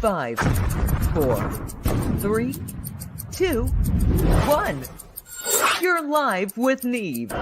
5, 4, 3, 2, 1. You're live with Neve.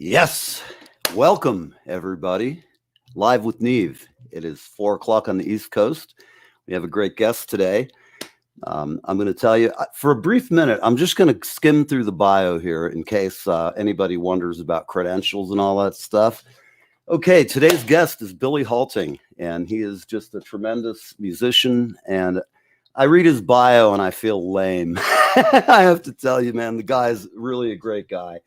Yes, welcome everybody. Live with Neve. It is 4 o'clock on the East Coast. We have a great guest today. I'm going to tell you for a brief minute. I'm just going to skim through the bio here in case anybody wonders about credentials and all that stuff. Okay, today's guest is Billy Hulting, and he is just a tremendous musician. And I read his bio and I feel lame. I have to tell you, man, the guy's really a great guy.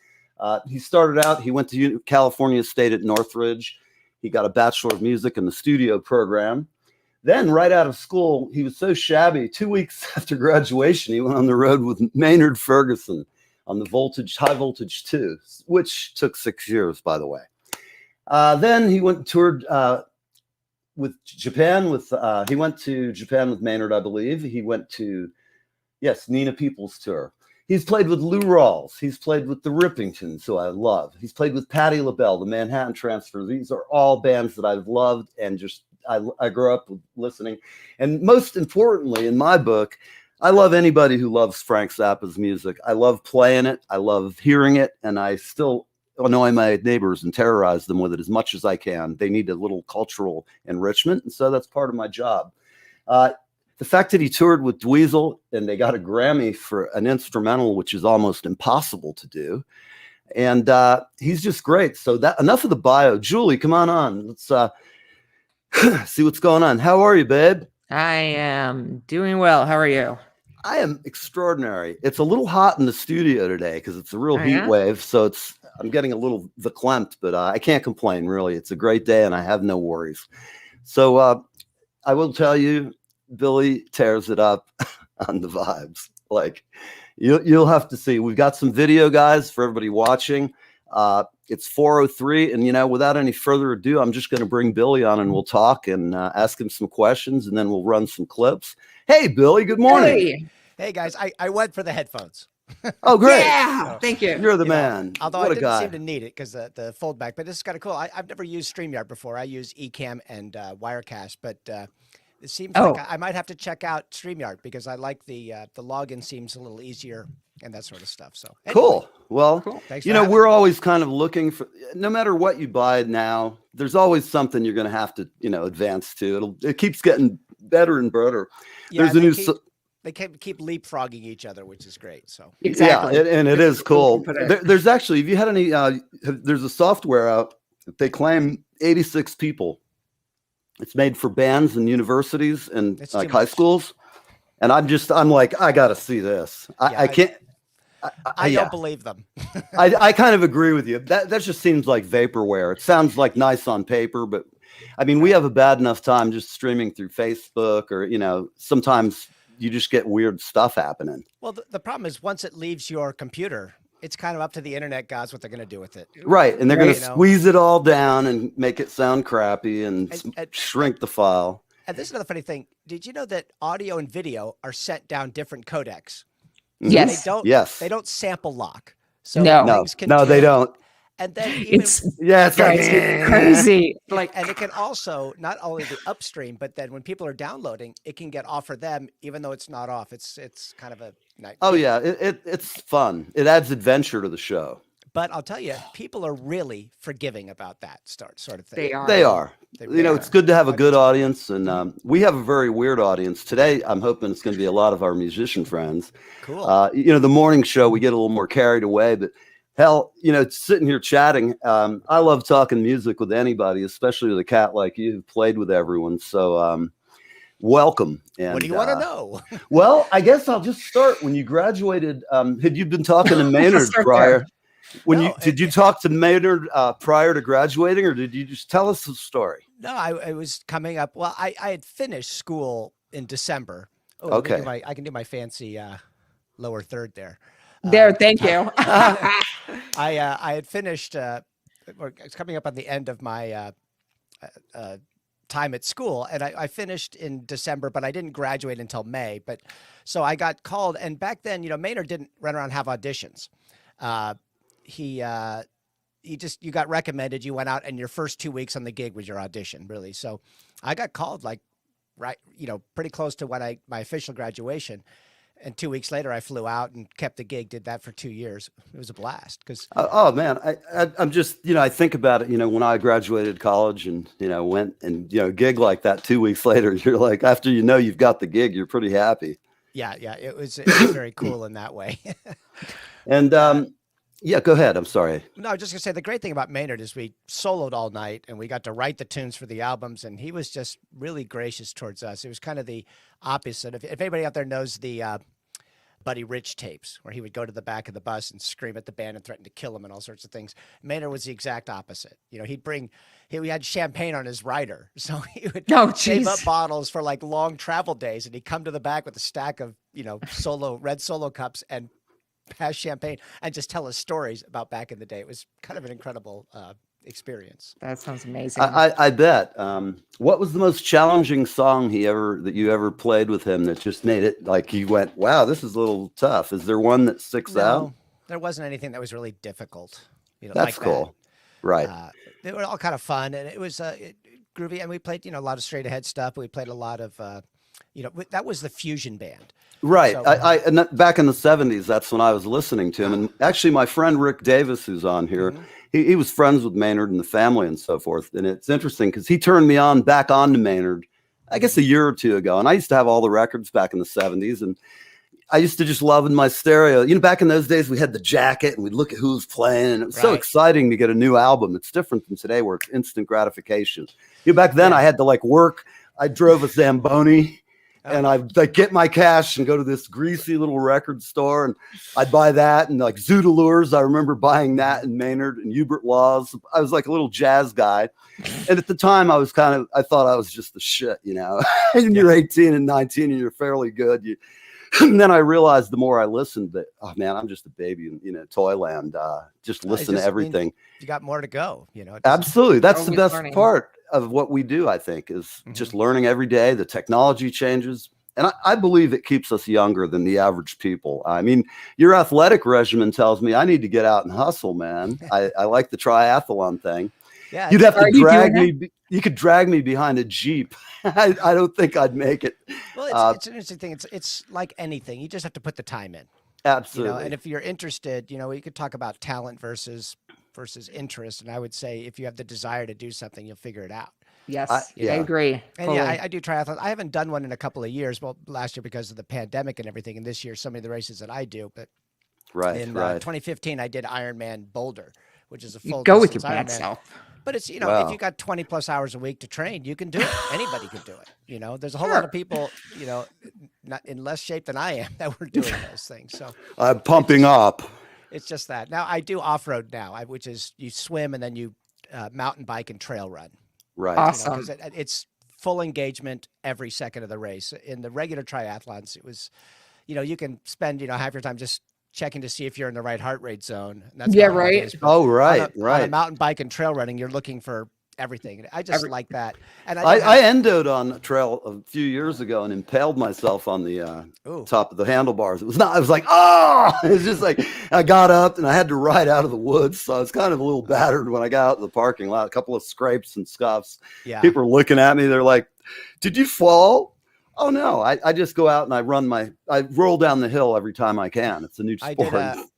He started out, he went to California State at Northridge. He got a Bachelor of Music in the studio program. Then right out of school, he was so shabby, 2 weeks after graduation, he went on the road with Maynard Ferguson on the High Voltage 2, which took 6 years, by the way. Then he toured with Japan he went to Japan with Maynard, I believe. He went to, Nina Peoples tour. He's played with Lou Rawls. He's played with the Rippingtons, who I love. He's played with Patti LaBelle, the Manhattan Transfer. These are all bands that I've loved and just I grew up listening. And most importantly, in my book, I love anybody who loves Frank Zappa's music. I love playing it. I love hearing it. And I still annoy my neighbors and terrorize them with it as much as I can. They need a little cultural enrichment. And so that's part of my job. The fact that he toured with Dweezil and they got a Grammy for an instrumental, which is almost impossible to do. And he's just great. So that enough of the bio. Julie, come on. Let's see what's going on. How are you, babe? I am doing well. How are you? I am extraordinary. It's a little hot in the studio today because it's a real heat wave. So I'm getting a little verklempt, but I can't complain, really. It's a great day and I have no worries. So I will tell you, Billy tears it up on the vibes. Like you'll have to see. We've got some video, guys, for everybody watching. It's 4:03, and without any further ado, I'm just going to bring Billy on, and we'll talk and ask him some questions, and then we'll run some clips. Hey, Billy. Good morning. Hey guys. I went for the headphones. Oh, great! Yeah, thank you. You're the man. Although what I a didn't guy. seem to need it because the fold back, but this is kind of cool. I've never used StreamYard before. I use Ecamm and Wirecast, but it seems like I might have to check out StreamYard because I like the login seems a little easier and that sort of stuff. So anyway. Cool. Well, Thanks we're always kind of looking for, no matter what you buy now, there's always something you're going to have to, advance to. It keeps getting better and better. Yeah, There's a new. They keep leapfrogging each other, which is great. So Exactly. Yeah, and it is cool. There's actually, if you had any, there's a software out that they claim 86 people. It's made for bands and universities and like high schools. And I'm like, I got to see this. I can't. I don't believe them. I kind of agree with you. That just seems like vaporware. It sounds like nice on paper, but I mean, we have a bad enough time just streaming through Facebook or, sometimes you just get weird stuff happening. Well, the problem is once it leaves your computer, it's kind of up to the internet gods what they're going to do with it. Right. And they're going to squeeze it all down and make it sound crappy and shrink the file. And this is another funny thing. Did you know that audio and video are sent down different codecs? Yes. They don't sample lock. So no, they don't. And then even, it's crazy. And it can also not only the upstream, but then when people are downloading, it can get off for them, even though it's not off. It's kind of a nightmare. Oh yeah, it's fun. It adds adventure to the show. But I'll tell you, people are really forgiving about that sort of thing. They are. They are. They You know, really it's good to have a good audience, and Mhm. we have a very weird audience today. I'm hoping it's going to be a lot of our musician friends. Cool. You know, the morning show, we get a little more carried away, but hell, you know, sitting here chatting, I love talking music with anybody, especially with a cat like you who played with everyone. So welcome. And What do you want to know? well, I guess I'll just start. When you graduated, had you been talking to Maynard Start prior? there. Did you talk to Maynard prior to graduating, or did you just tell us the story? No, I was coming up. Well, I had finished school in December. Oh, Okay. I can do my fancy lower third there. There, thank you. I had finished. It's coming up on the end of my time at school, and I finished in December, but I didn't graduate until May. But so I got called, and back then, you know, Maynard didn't run around and have auditions. You got recommended, you went out, and your first 2 weeks on the gig was your audition, really. So I got called pretty close to when my official graduation. And 2 weeks later, I flew out and kept the gig, did that for 2 years. It was a blast because Oh man, I'm just, you know, I think about it, you know, when I graduated college and, you know, went and, you know, gig like that 2 weeks later, you're like, after you know you've got the gig, you're pretty happy. yeah, it was very cool in that way. And yeah, go ahead. I'm sorry. No, I was just gonna say the great thing about Maynard is we soloed all night and we got to write the tunes for the albums, and he was just really gracious towards us. It was kind of the opposite. If anybody out there knows the Buddy Rich tapes, where he would go to the back of the bus and scream at the band and threaten to kill them and all sorts of things, Maynard was the exact opposite. You know, we had champagne on his rider, so he would save up bottles for like long travel days, and he'd come to the back with a stack of, you know, red solo cups and pass champagne and just tell us stories about back in the day. It was kind of an incredible experience. That sounds amazing. I bet. What was the most challenging song that you ever played with him that just made it like you went, wow, this is a little tough? Is there one that sticks out? There wasn't anything that was really difficult. You know, that's like cool. That. Right. They were all kind of fun, and it was groovy. And we played, you know, a lot of straight ahead stuff. We played a lot of, you know, that was the fusion band. Right. So, back in the 70s, that's when I was listening to him. And actually, my friend Rick Davis, who's on here, mm-hmm. he was friends with Maynard and the family and so forth. And it's interesting because he turned me back on to Maynard, I guess a year or two ago. And I used to have all the records back in the 70s. And I used to just love in my stereo. You know, back in those days, we had the jacket and we'd look at who was playing. And it was so exciting to get a new album. It's different from today where it's instant gratification. You know, back then, I had to like work. I drove a Zamboni. And I'd like get my cash and go to this greasy little record store, and I'd buy that and like Zoodalures. I remember buying that and Maynard and Hubert Laws. I was like a little jazz guy, and at the time I thought I was just the shit, you know. And you're 18 and 19 and you're fairly good. And then I realized the more I listened that, oh man, I'm just a baby in, you know, Toyland. Just listen to everything. You got more to go, you know. Absolutely, that's the best learning. part of what we do, I think, is just learning every day. The technology changes. And I believe it keeps us younger than the average people. I mean, your athletic regimen tells me I need to get out and hustle, man. I like the triathlon thing. Yeah, you'd have to drag me. You could drag me behind a Jeep. I don't think I'd make it. Well, it's an interesting thing. It's like anything. You just have to put the time in. Absolutely. You know, and if you're interested, you know, we could talk about talent versus interest. And I would say if you have the desire to do something, you'll figure it out. Yes, I agree. And yeah, I do triathlon. I haven't done one in a couple of years. Well, last year because of the pandemic and everything, and this year so many of the races that I do. But in 2015, I did Ironman Boulder, which is a full. Go with your bad self. But it's, you know, if you got 20 plus hours a week to train, you can do it. Anybody can do it. You know, there's a whole lot of people, you know, not in less shape than I am that were doing those things. So I'm pumping up. It's just that. Now I do off-road now, which is you swim and then you mountain bike and trail run. Right. Awesome. You know, 'cause it's full engagement every second of the race. In the regular triathlons, it was, you know, you can spend, you know, half your time just checking to see if you're in the right heart rate zone. And that's right. On a mountain bike and trail running, you're looking for everything. I just like that. And I endoed on a trail a few years ago and impaled myself on the top of the handlebars. It was like, oh, it's just like I got up and I had to ride out of the woods. So I was kind of a little battered when I got out of the parking lot, a couple of scrapes and scuffs. Yeah. People are looking at me. They're like, did you fall? Oh no, I just go out and I roll down the hill every time I can. It's a new sport.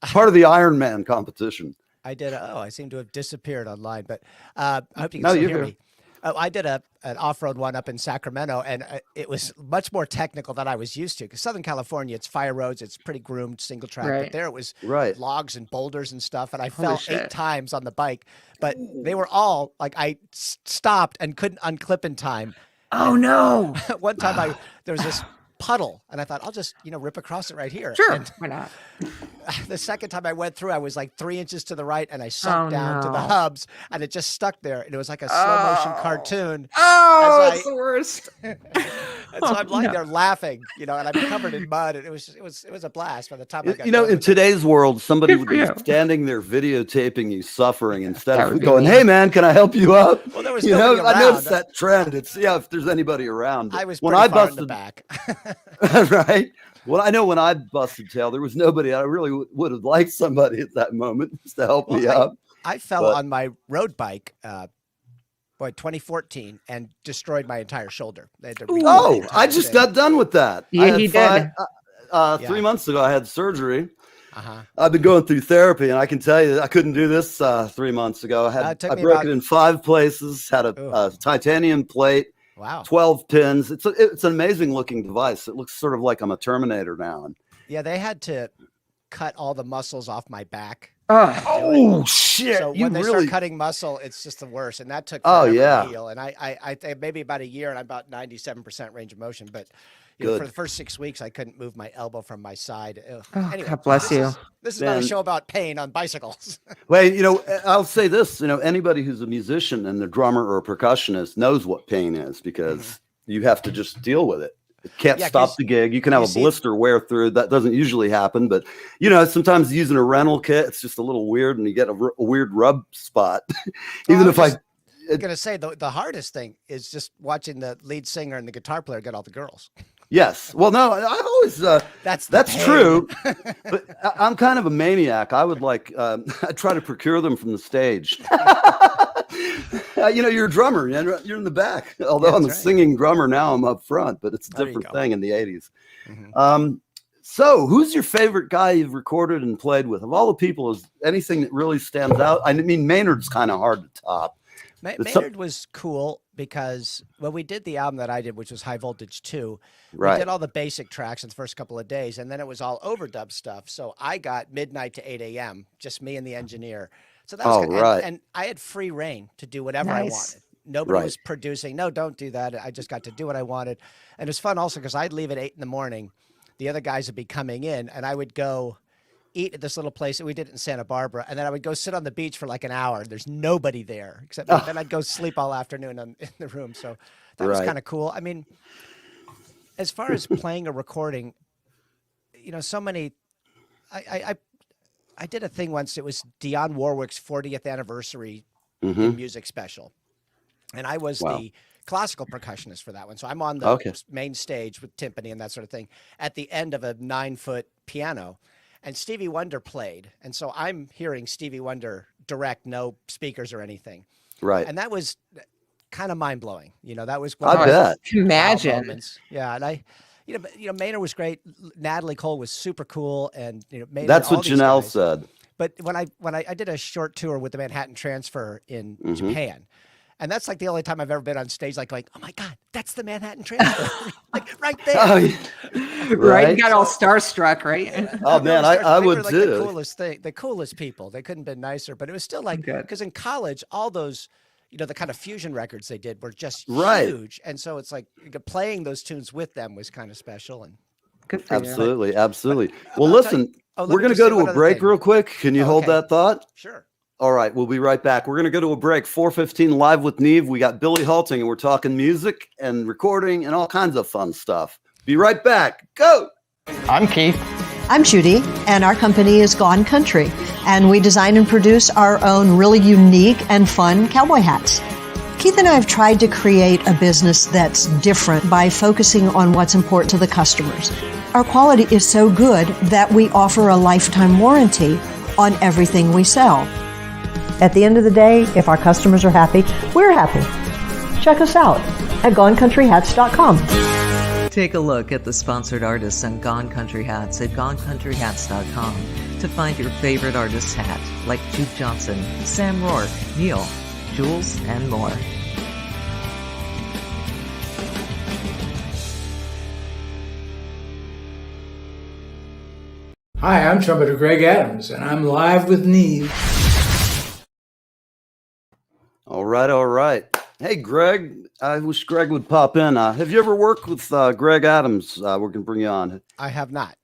Part of the Ironman competition. I seem to have disappeared online, but I hope you can still hear me. I did an off-road one up in Sacramento, and it was much more technical than I was used to. Because Southern California, it's fire roads, it's pretty groomed, single track. But there it was logs and boulders and stuff, and I fell 8 times on the bike. But they were all like, I stopped and couldn't unclip in time. Oh no! One time there was this puddle, and I thought, I'll just rip across it right here. Sure, and why not? The second time I went through, I was like 3 inches to the right, and I sunk down to the hubs, and it just stuck there. And it was like a slow motion cartoon. Oh, it's the worst. And so I'm lying there laughing, and I'm covered in mud. And it was a blast by the time I got in today's world, somebody would be standing there videotaping you suffering instead of going, "Hey man, can I help you up?" Well, there was nobody around. I noticed that trend. It's if there's anybody around. I was pretty far in the back. Right. Well, I know when I busted tail, there was nobody. I really would have liked somebody at that moment just to help me up. I fell on my road bike, 2014, and destroyed my entire shoulder. I just got done with that. Yeah, he did. 3 months ago, I had surgery. I've been going through therapy, and I can tell you, I couldn't do this 3 months ago. I broke it in 5 places. Had a titanium plate. Wow. 12 pins. It's an amazing looking device. It looks sort of like I'm a Terminator now. Yeah, they had to cut all the muscles off my back. Oh shit. So when they start cutting muscle, it's just the worst. And that took forever to heal. And I think maybe about a year, and I'm about 97% range of motion. But for the first 6 weeks, I couldn't move my elbow from my side. Anyway, God bless you. This is not a show about pain on bicycles. Well, I'll say this, anybody who's a musician and a drummer or a percussionist knows what pain is, because you have to just deal with it. It can't stop the gig. You can have a blister wear through. That doesn't usually happen, but sometimes using a rental kit, it's just a little weird, and you get a weird rub spot. Even if I'm going to say the hardest thing is just watching the lead singer and the guitar player get all the girls. Yes. Well, no, I've always, that's true, but I'm kind of a maniac. I would I try to procure them from the stage. You're a drummer, you're in the back, although I'm a singing drummer now, I'm up front, but it's a different thing in the 80s. So who's your favorite guy you've recorded and played with? Of all the people, is anything that really stands out? I mean, Maynard's kind of hard to top. Maynard was cool because when we did the album that I did, which was High Voltage 2, we did all the basic tracks in the first couple of days, and then it was all overdub stuff. So I got midnight to 8 a.m., just me and the engineer. So that was good. And I had free reign to do whatever I wanted. Nobody was producing. No, don't do that. I just got to do what I wanted. And it was fun also because I'd leave at 8 in the morning. The other guys would be coming in, and I would go eat at this little place that we did it in Santa Barbara, and then I would go sit on the beach for like an hour. There's nobody there except me. Then I'd go sleep all afternoon in the room. So that was kind of cool. I mean, as far as playing a recording, so many. I did a thing once. It was Dionne Warwick's 40th anniversary music special, and I was the classical percussionist for that one. So I'm on the main stage with timpani and that sort of thing at the end of a 9-foot piano. And Stevie Wonder played. And so I'm hearing Stevie Wonder direct, no speakers or anything. Right. And that was kind of mind-blowing. That was one of those imagine. Moments. Yeah. And Maynard was great. Natalie Cole was super cool. And, Maynard, that's what Janelle said. But when I did a short tour with the Manhattan Transfer in Japan, and that's like the only time I've ever been on stage, like going, oh my God, that's the Manhattan Transfer, like right there. Right, you got all starstruck, right? Oh man, I would too. The coolest people. They couldn't have been nicer, but it was still like, because in college, all those, the kind of fusion records they did were just huge, and so it's like playing those tunes with them was kind of special and good for you. Absolutely. Well, listen, we're going to go to a break real quick. Can you hold that thought? Sure. All right, we'll be right back. We're going to go to a break. 4:15 Live with Neve. We got Billy Hulting, and we're talking music and recording and all kinds of fun stuff. Be right back. Go. I'm Keith. I'm Judy, and our company is Gone Country, and we design and produce our own really unique and fun cowboy hats. Keith and I have tried to create a business that's different by focusing on what's important to the customers. Our quality is so good that we offer a lifetime warranty on everything we sell. At the end of the day, if our customers are happy, we're happy. Check us out at GoneCountryHats.com. Take a look at the sponsored artists and Gone Country Hats at GoneCountryHats.com to find your favorite artist's hat, like Jude Johnson, Sam Rourke, Neil, Jules, and more. Hi, I'm trumpeter Greg Adams, and I'm live with Neve. All right, all right. Hey, Greg, I wish Greg would pop in. Have you ever worked with Greg Adams? We're going to bring you on. I have not.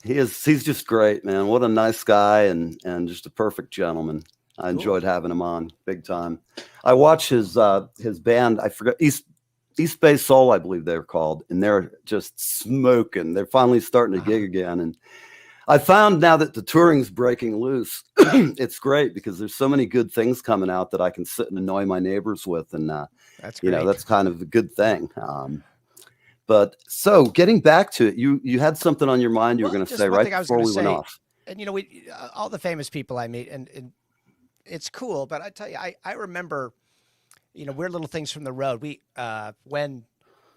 He's just great, man. What a nice guy and just a perfect gentleman. I enjoyed having him on big time. I watch his band. I forgot East Bay Soul, I believe they're called, and they're just smoking. They're finally starting to gig again, and I found now that the touring's breaking loose. It's great because there's so many good things coming out that I can sit and annoy my neighbors with, and that's great. That's kind of a good thing. But so getting back to it, you had something on your mind you were going to say right before we went off. And we all the famous people I meet, and it's cool. But I tell you, I remember, weird little things from the road. We when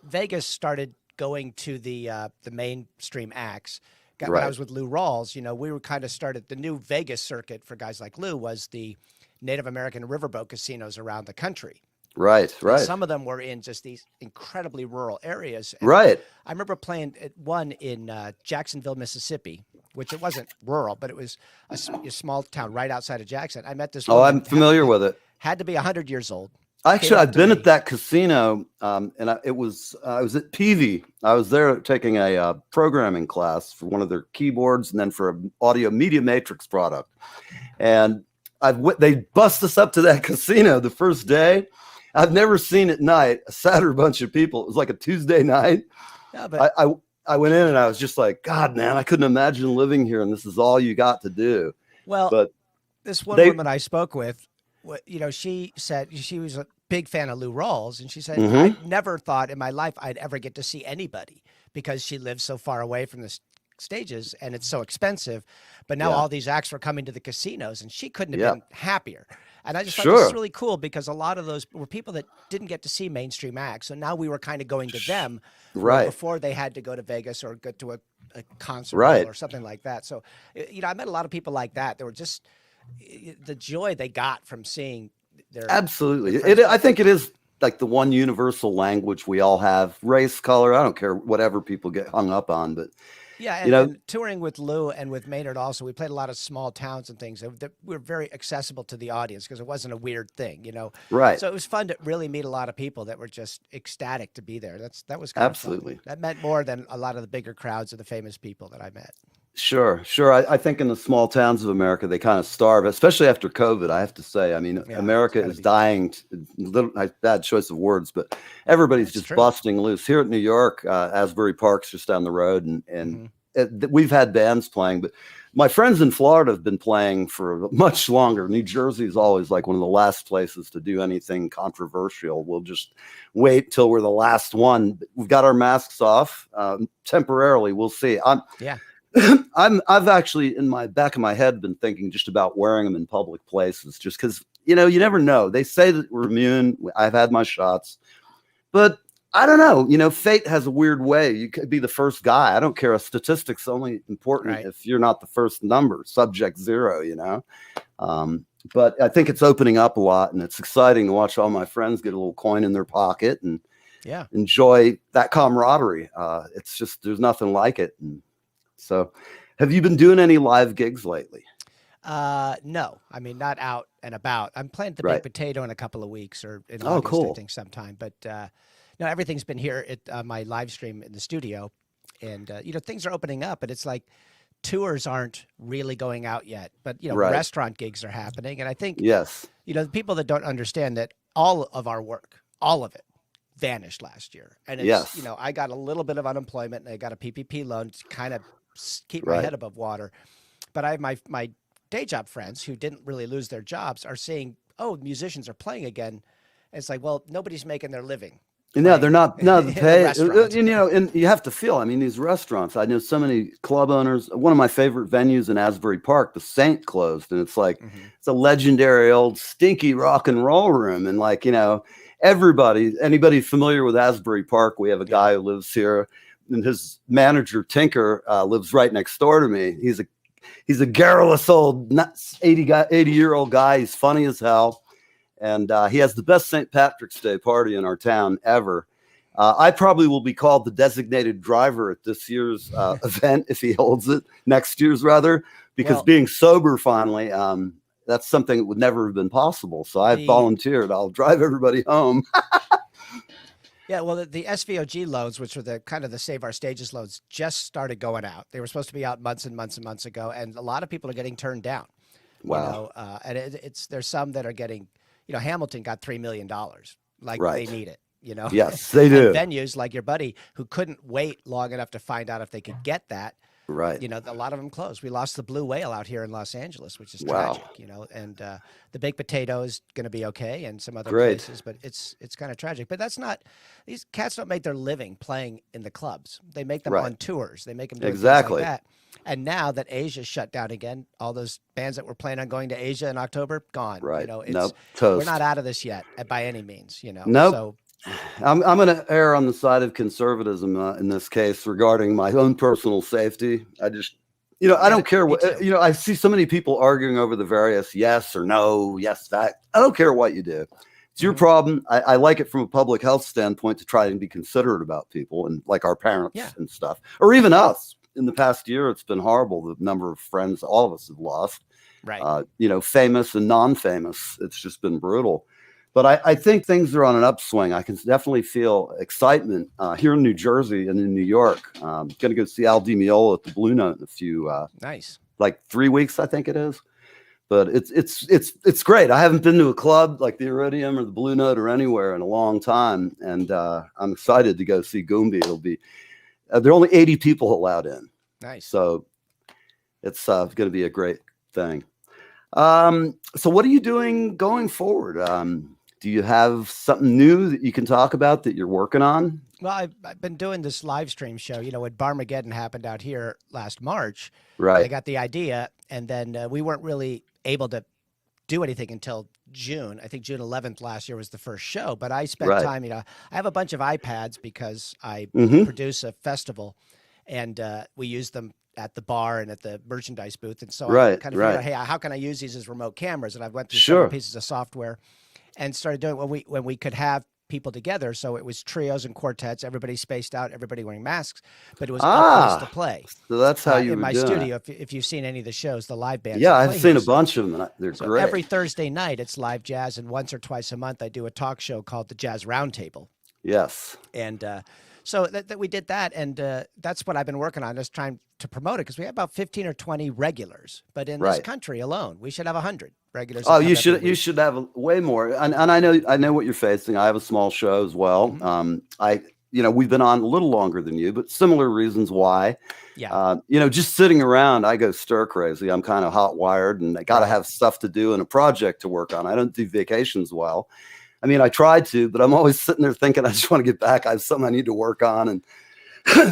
Vegas started going to the mainstream acts. When I was with Lou Rawls, we were kind of started the new Vegas circuit for guys like Lou was the Native American riverboat casinos around the country. Right. And some of them were in just these incredibly rural areas. And I remember playing at one in Jacksonville, Mississippi, which it wasn't rural, but it was a small town right outside of Jackson. I met this woman. Oh, I'm familiar with it. Had to be 100 years old. Actually, I've been at that casino, and I was at Peavey. I was there taking a programming class for one of their keyboards, and then for an audio media matrix product. And they bust us up to that casino the first day. I've never seen at night a sadder bunch of people. It was like a Tuesday night. Yeah, but I went in and I was just like, God, man, I couldn't imagine living here, and this is all you got to do. Well, but this one woman I spoke with, she said she was a big fan of Lou Rawls, and she said, I never thought in my life I'd ever get to see anybody because she lives so far away from the stages and it's so expensive. But now all these acts were coming to the casinos, and she couldn't have been happier. And I just thought this was really cool because a lot of those were people that didn't get to see mainstream acts. So now we were kind of going to them before they had to go to Vegas or go to a concert or something like that. So, I met a lot of people like that. They were just the joy they got from seeing their absolutely. I think it is like the one universal language we all have: race, color. I don't care whatever people get hung up on, but and touring with Lou and with Maynard also, we played a lot of small towns and things that were very accessible to the audience because it wasn't a weird thing, Right. So it was fun to really meet a lot of people that were just ecstatic to be there. That was kind absolutely of fun. That meant more than a lot of the bigger crowds of the famous people that I met. Sure. I think in the small towns of America, they kind of starve, especially after COVID, I have to say. I mean, America is dying. Bad choice of words, but everybody's just busting loose. Here at New York, Asbury Park's just down the road, and we've had bands playing, but my friends in Florida have been playing for much longer. New Jersey is always like one of the last places to do anything controversial. We'll just wait till we're the last one. We've got our masks off temporarily. We'll see. I've actually in my back of my head been thinking just about wearing them in public places, just because you never know. They say that we're immune. I've had my shots, but I don't know. Fate has a weird way. You could be the first guy. I don't care. A statistic's only important if you're not the first number, subject zero. But I think it's opening up a lot, and it's exciting to watch all my friends get a little coin in their pocket and enjoy that camaraderie. It's just there's nothing like it. And so, have you been doing any live gigs lately? No, I mean, not out and about. I'm playing the Big Potato in a couple of weeks or in August, I think sometime. But no, everything's been here at my live stream in the studio. And, things are opening up, but it's like tours aren't really going out yet. But, restaurant gigs are happening. And I think, the people that don't understand that all of our work, all of it, vanished last year. And it's, I got a little bit of unemployment and I got a PPP loan to kind of keep my head above water. But I have my day job friends who didn't really lose their jobs are saying, oh, musicians are playing again. And it's like, well, nobody's making their living. No, they're not. No, and you have to feel. I mean, these restaurants. I know so many club owners. One of my favorite venues in Asbury Park, the Saint, closed, and it's like it's a legendary old stinky rock and roll room. And like anybody familiar with Asbury Park? We have a guy who lives here, and his manager Tinker lives right next door to me. He's he's a garrulous old 80-year-old guy. He's funny as hell. And he has the best St. Patrick's Day party in our town ever. I probably will be called the designated driver at this year's event if he holds it, next year's rather, because being sober finally, that's something that would never have been possible. So I volunteered. I'll drive everybody home. Yeah, well, the SVOG loads, which were the kind of the Save Our Stages loads, just started going out. They were supposed to be out months and months and months ago, and a lot of people are getting turned down. Wow. You know, and there's some that are getting, you know, Hamilton got $3 million, like Right. they need it. You know, Yes, they do. And venues like your buddy who couldn't wait long enough to find out if they could get that. Right. You know, a lot of them closed. We lost the Blue Whale out here in Los Angeles, which is Wow. tragic. You know, and the Baked Potato is going to be okay, and some other Great. places, but it's kind of tragic. But that's not. These cats don't make their living playing in the clubs. They make them Right. on tours. They make them do Exactly. things like that. And now that Asia's shut down again, all those bands that were planning on going to Asia in October, gone. Right. You know, it's, Nope. we're Toast. not out of this yet by any means. You know. Nope. So I'm going to err on the side of conservatism in this case regarding my own personal safety. I just, you know, I don't care me what, too. you know, I see so many people arguing over the various yes or no, yes, that. I don't care what you do. It's your problem. I like it from a public health standpoint to try and be considerate about people and like our parents Yeah. and stuff, or even us. In the past year, it's been horrible. The number of friends all of us have lost, right. you know, famous and non-famous. It's just been brutal. But I think things are on an upswing. I can definitely feel excitement here in New Jersey and in New York. Going to go see Al Di Meola at the Blue Note in a few, Nice. like 3 weeks, I think it is. But it's great. I haven't been to a club like the Iridium or the Blue Note or anywhere in a long time, and I'm excited to go see Goombie. It'll be there are only 80 people allowed in, Nice. so it's going to be a great thing. So what are you doing going forward? Do you have something new that you can talk about that you're working on? Well, I've been doing this live stream show. You know, when Barmageddon happened out here last March, I Right. got the idea, and then we weren't really able to do anything until June. I think June 11th last year was the first show, but I spent Right. time, you know, I have a bunch of iPads because I Mhm. produce a festival, and we use them at the bar and at the merchandise booth. And so I Right, kind of figured out, right. hey, how can I use these as remote cameras? And I went through Sure. several pieces of software and started doing when we could have people together. So it was trios and quartets, everybody spaced out, everybody wearing masks, but it was up close to play. So that's how you In were my doing studio. it. If you've seen any of the shows, the live bands. Yeah, that I've play seen here. a bunch of them, and they're So great. every Thursday night, it's live jazz, and once or twice a month, I do a talk show called the Jazz Roundtable. Yes. And so that we did that, and that's what I've been working on, is trying to promote it, because we have about 15 or 20 regulars, but in this Right. country alone, we should have 100 regulars. Oh, that come you every should week. have way more. And I know what you're facing. I have a small show as well. We've been on a little longer than you, but similar reasons why. Yeah. Just sitting around, I go stir crazy. I'm kind of hot wired, and I got to have stuff to do and a project to work on. I don't do vacations well. I mean, I tried to, but I'm always sitting there thinking, I just want to get back. I have something I need to work on. And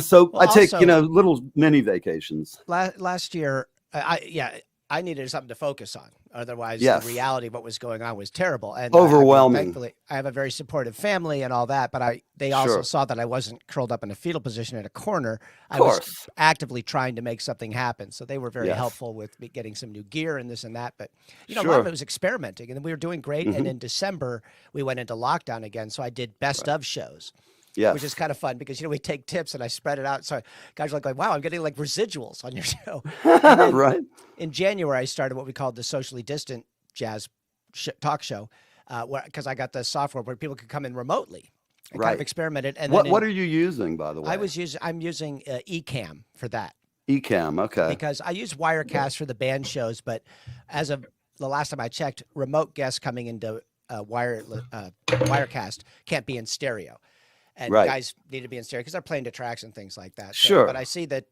so Well, I take, also- little mini vacations. Last year, I needed something to focus on. Otherwise, Yes. the reality of what was going on was terrible and Overwhelming. Thankfully, I have a very supportive family and all that, but they also Sure. saw that I wasn't curled up in a fetal position in a corner. I course. was actively trying to make something happen, so they were very Yes. helpful with me getting some new gear and this and that. But a lot Sure. of it was experimenting, and we were doing great. And in December, we went into lockdown again, so I did best of shows. Yes. Which is kind of fun because, we take tips and I spread it out. So guys are like, wow, I'm getting like residuals on your show. And then Right. in January, I started what we called the socially distant jazz talk show, because I got the software where people could come in remotely. I kind Right. of experimented. And What then What are you using, by the way? I'm using Ecamm for that, Ecamm. Okay. because I use Wirecast for the band shows, but as of the last time I checked, remote guests coming into Wirecast can't be in stereo. And Right. guys need to be in stereo because they're playing to tracks and things like that. Sure. But I see that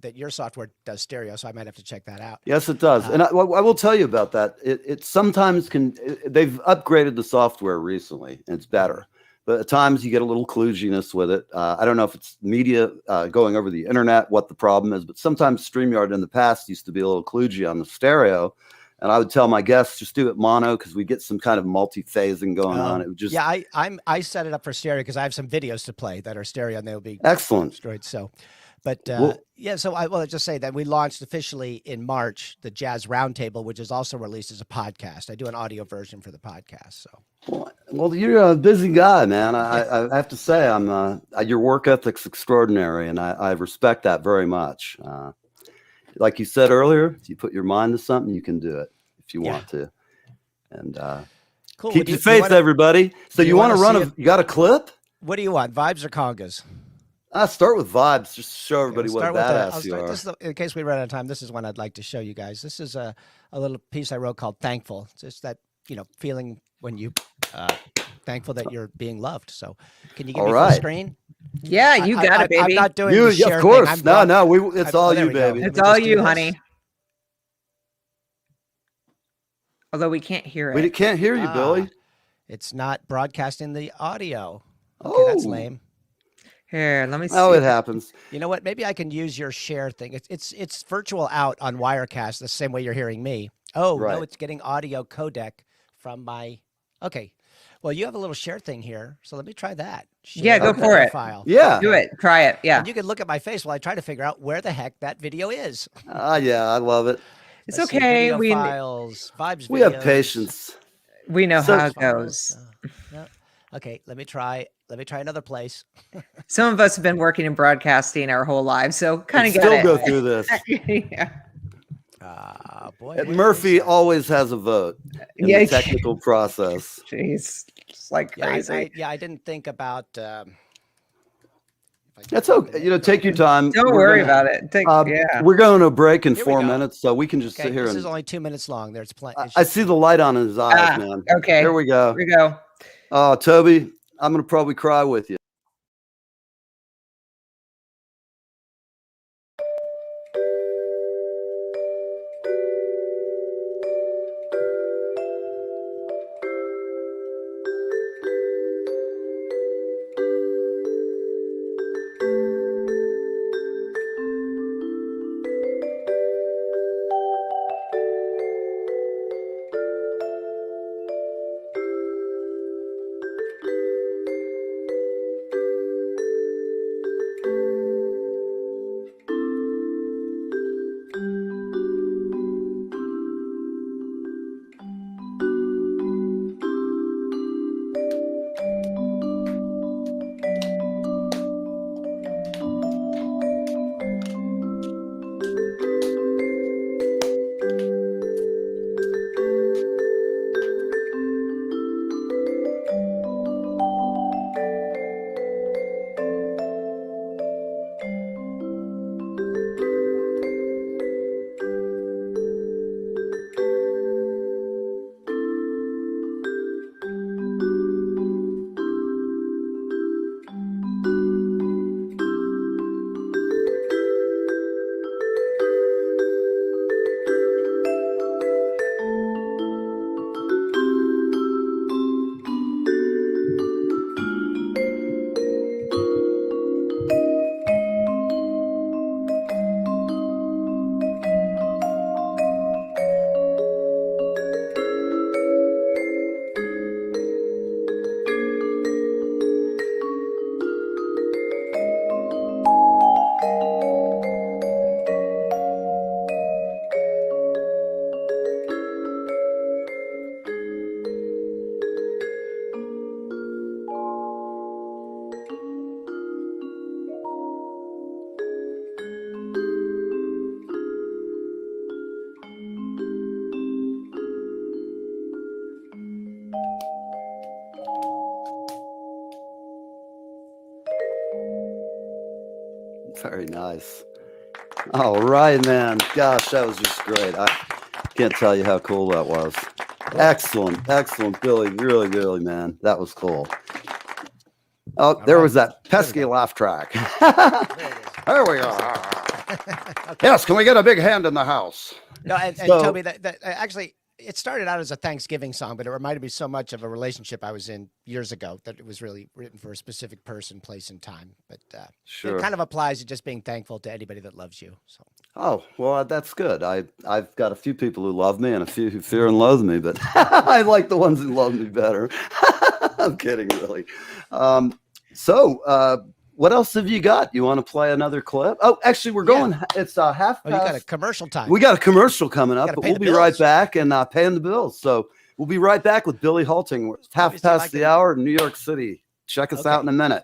that your software does stereo, so I might have to check that out. Yes, it does. And I will tell you about that. It sometimes they've upgraded the software recently, and it's better. But at times you get a little kludginess with it. I don't know if it's media going over the internet, what the problem is, but sometimes StreamYard in the past used to be a little kludgy on the stereo. And I would tell my guests, just do it mono, because we get some kind of multi-phasing going on. It would just I set it up for stereo because I have some videos to play that are stereo, and they'll be excellent. destroyed. So, But Well- yeah, so I just say that we launched officially in March the Jazz Roundtable, which is also released as a podcast. I do an audio version for the podcast. So Well, you're a busy guy, man. I have to say, your work ethic's extraordinary, and I respect that very much. Like you said earlier, if you put your mind to something, you can do it if you want to. And cool. keep your faith, everybody. So you want to run you got a clip? What do you want, vibes or congas? Start with vibes, just to show everybody what a badass you are. This is in case we run out of time, this is one I'd like to show you guys. This is a little piece I wrote called Thankful. It's just that, feeling when you thankful that you're being loved. So can you give me full screen? Yeah, you got it, baby. I'm not doing the share of course. thing. It's all you, baby. It's all you, honey. Although we can't hear it. We can't hear you, Billy. It's not broadcasting the audio. Okay, that's lame. Here, let me see. Oh, it happens. You know what? Maybe I can use your share thing. It's virtual out on Wirecast the same way you're hearing me. Oh, no, it's getting audio codec from my. Okay. Well, you have a little share thing here, so let me try that. Yeah, go for it. File. Yeah. Do it. Try it. Yeah. And you can look at my face while I try to figure out where the heck that video is. Yeah, I love it. It's Let's okay. See, files, vibes. We have patience. We know how it goes. No. Okay, let me try another place. Some of us have been working in broadcasting our whole lives, so kind of still go through this. Yeah. Boy. And Murphy always has a vote in the technical process. Jeez, it's like crazy. I didn't think about. That's okay. Take your time. Don't worry about it. We're going to a break in 4 minutes, so we can just sit here. This is only 2 minutes long. There's plenty. I see the light on his eyes, man. Okay. Here we go. Here we go. Oh, Toby, I'm going to probably cry with you. Very nice. All right, man. Gosh, that was just great. I can't tell you how cool that was. Excellent, Billy. Really, really, man. That was cool. Oh, there was that pesky laugh track. There we are. Yes, can we get a big hand in the house? No, and Toby, that actually, it started out as a Thanksgiving song, but it reminded me so much of a relationship I was in years ago that it was really written for a specific person, place, and time. But sure. It kind of applies to just being thankful to anybody that loves you. So. Oh, well, that's good. I've got a few people who love me and a few who fear and loathe me, but I like the ones who love me better. I'm kidding, really. So what else have you got? You want to play another clip? Oh, actually, we're going. It's half past. Oh, you got a commercial time. We got a commercial coming up, but we'll be right bills. back and paying the bills. So we'll be right back with Billy Hulting. It's half past the hour in New York City. Check us out in a minute.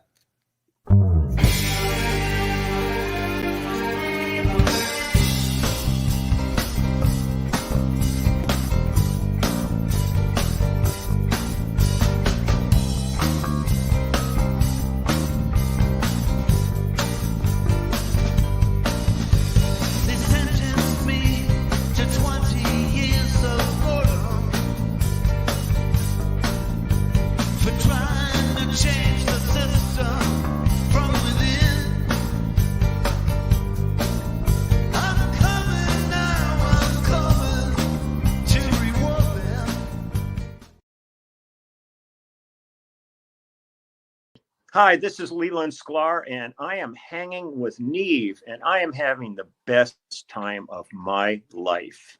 Hi, this is Leland Sklar, and I am hanging with Neve, and I am having the best time of my life.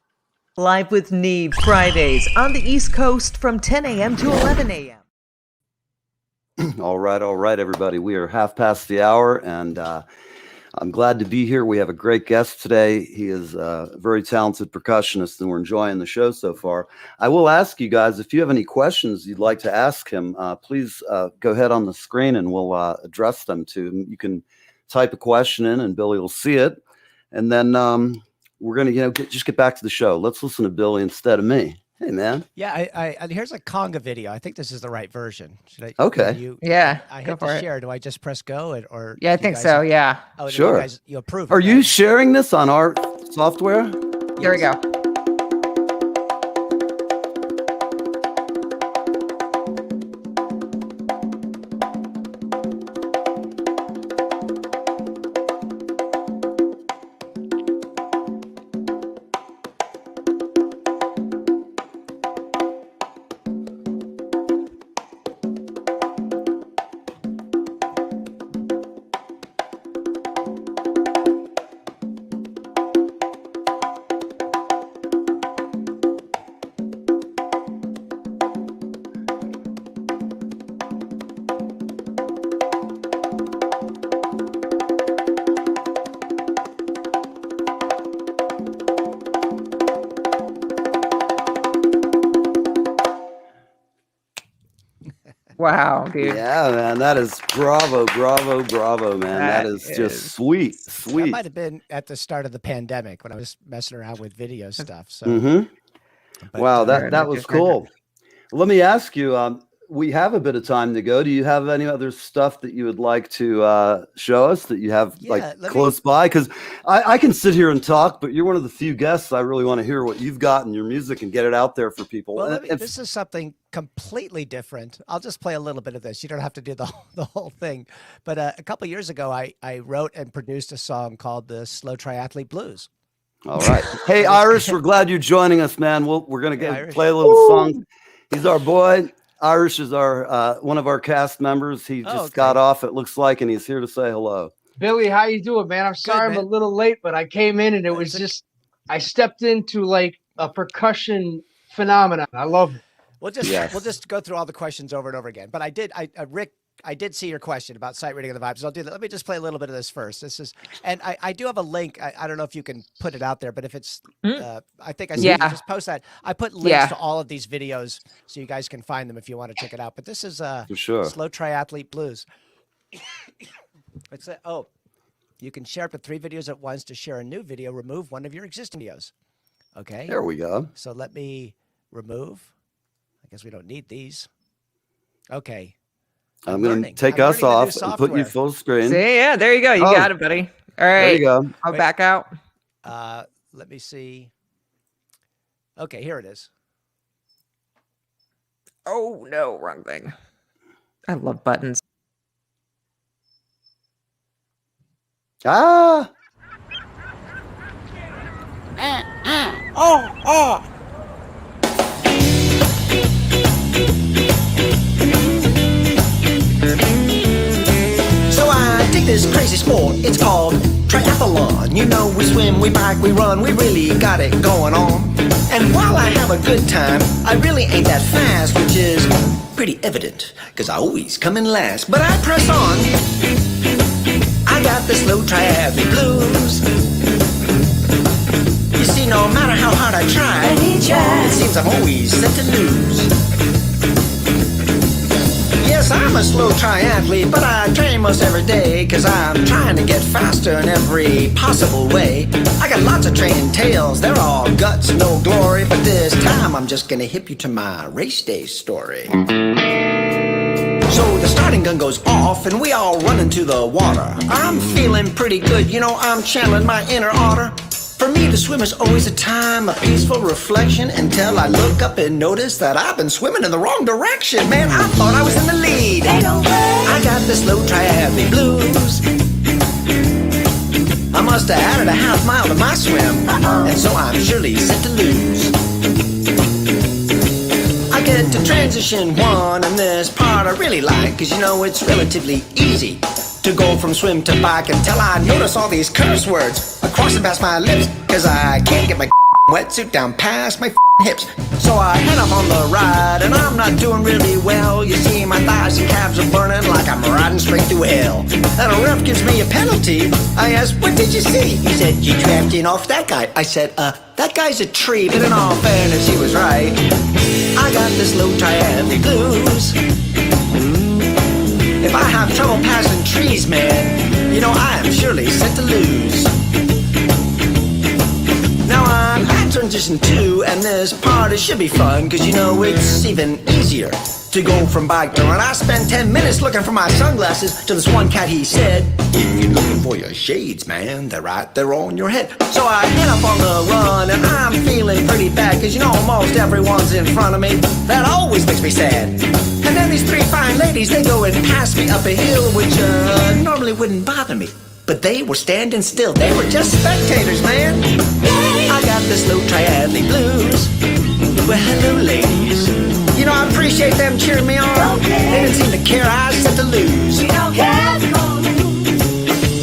Live with Neve, Fridays on the East Coast from 10 a.m. to 11 a.m. All right, everybody. We are half past the hour, and I'm glad to be here. We have a great guest today. He is a very talented percussionist, and we're enjoying the show so far. I will ask you guys, if you have any questions you'd like to ask him, please go ahead on the screen, and we'll address them to him. You can type a question in, and Billy will see it. And then we're going to just get back to the show. Let's listen to Billy instead of me. Hey, man. Yeah, I here's a conga video. I think this is the right version. Should I? Okay. Yeah. I go hit for to it. share. Do I just press go or? Yeah, I think so. Yeah. Oh, sure. You approve. Are you sharing this on our software? Here we go. Wow, dude. Yeah, man, that is bravo, man. That is just sweet. That might have been at the start of the pandemic when I was messing around with video stuff. So, but, wow, that was cool. Let me ask you. We have a bit of time to go. Do you have any other stuff that you would like to show us that you have close by? Because I can sit here and talk, but you're one of the few guests I really want to hear what you've got in your music and get it out there for people. Well, this is something completely different. I'll just play a little bit of this. You don't have to do the whole thing. But a couple of years ago, I wrote and produced a song called the Slow Triathlete Blues. All right. Hey, Irish, we're glad you're joining us, man. We're going to play a little song. He's our boy. Irish is our one of our cast members. He just got off, it looks like, and he's here to say hello. Billy, how you doing, man? I'm sorry I'm a little late, but I came in and it was just I stepped into like a percussion phenomenon. I love it. We'll just go through all the questions over and over again. But Rick, I did see your question about sight reading of the vibes. I'll do that. Let me just play a little bit of this first. And I do have a link. I don't know if you can put it out there, but if it's, I think I see you just post that. I put links to all of these videos so you guys can find them if you want to check it out. But this is for sure. Slow Triathlete Blues. It's you can share up to 3 videos at once. To share a new video, remove one of your existing videos. Okay. There we go. So let me remove. I guess we don't need these. Okay. I'm going to take us off and put you full screen. See, yeah, there you go. You got it, buddy. All right. There you go. I'll back out. Let me see. Okay, here it is. Oh, no, wrong thing. I love buttons. Ah! So I dig this crazy sport, it's called triathlon. You know, we swim, we bike, we run, we really got it going on. And while I have a good time, I really ain't that fast, which is pretty evident, cause I always come in last. But I press on, I got the slow triathlete blues. You see, no matter how hard I try, it seems I'm always set to lose. Yes, I'm a slow triathlete, but I train most every day, 'cause I'm trying to get faster in every possible way. I got lots of training tales, they're all guts, no glory, but this time I'm just gonna hip you to my race day story. So the starting gun goes off and we all run into the water. I'm feeling pretty good, you know, I'm channeling my inner otter. For me, to swim is always a time of peaceful reflection, until I look up and notice that I've been swimming in the wrong direction. Man, I thought I was in the lead. I got the slow triathlete blues. I must have added a half mile to my swim, and so I'm surely set to lose. I get to transition one, and this part I really like, 'cause you know it's relatively easy to go from swim to bike, until I notice all these curse words crossing past my lips, 'cause I can't get my wetsuit down past my hips. So I head off on the ride, and I'm not doing really well. You see, my thighs and calves are burning like I'm riding straight through hell. And a ref gives me a penalty. I asked, what did you see? He said, you trapped in off that guy. I said, that guy's a tree. But in all fairness, he was right. I got the slow triathlete blues. If I have trouble passing trees, man, you know I am surely set to lose. Now I'm at transition 2, and this part it should be fun, 'cause you know it's even easier to go from bike to run. I spent 10 minutes looking for my sunglasses, to this one cat he said, if you're looking for your shades, man, they're right there on your head. So I head up on the run, and I'm feeling pretty bad, 'cause you know almost everyone's in front of me. That always makes me sad. And then these 3 fine ladies, they go and pass me up a hill, which normally wouldn't bother me. But they were standing still. They were just spectators, man. I got the slow triathlete blues. Well, hello, ladies. You know, I appreciate them cheering me on. They didn't seem to care. I was set to lose.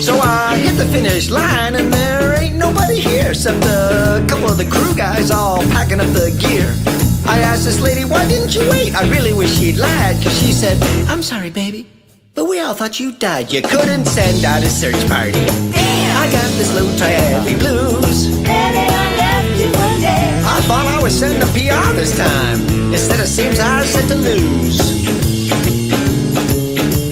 So I hit the finish line, and there ain't nobody here except a couple of the crew guys all packing up the gear. I asked this lady, why didn't you wait? I really wish she'd lied, 'cause she said, I'm sorry, baby, but we all thought you died. You couldn't send out a search party. I got the slow triathlete blues. I thought I was sending a PR this time. Instead it seems I was set to lose.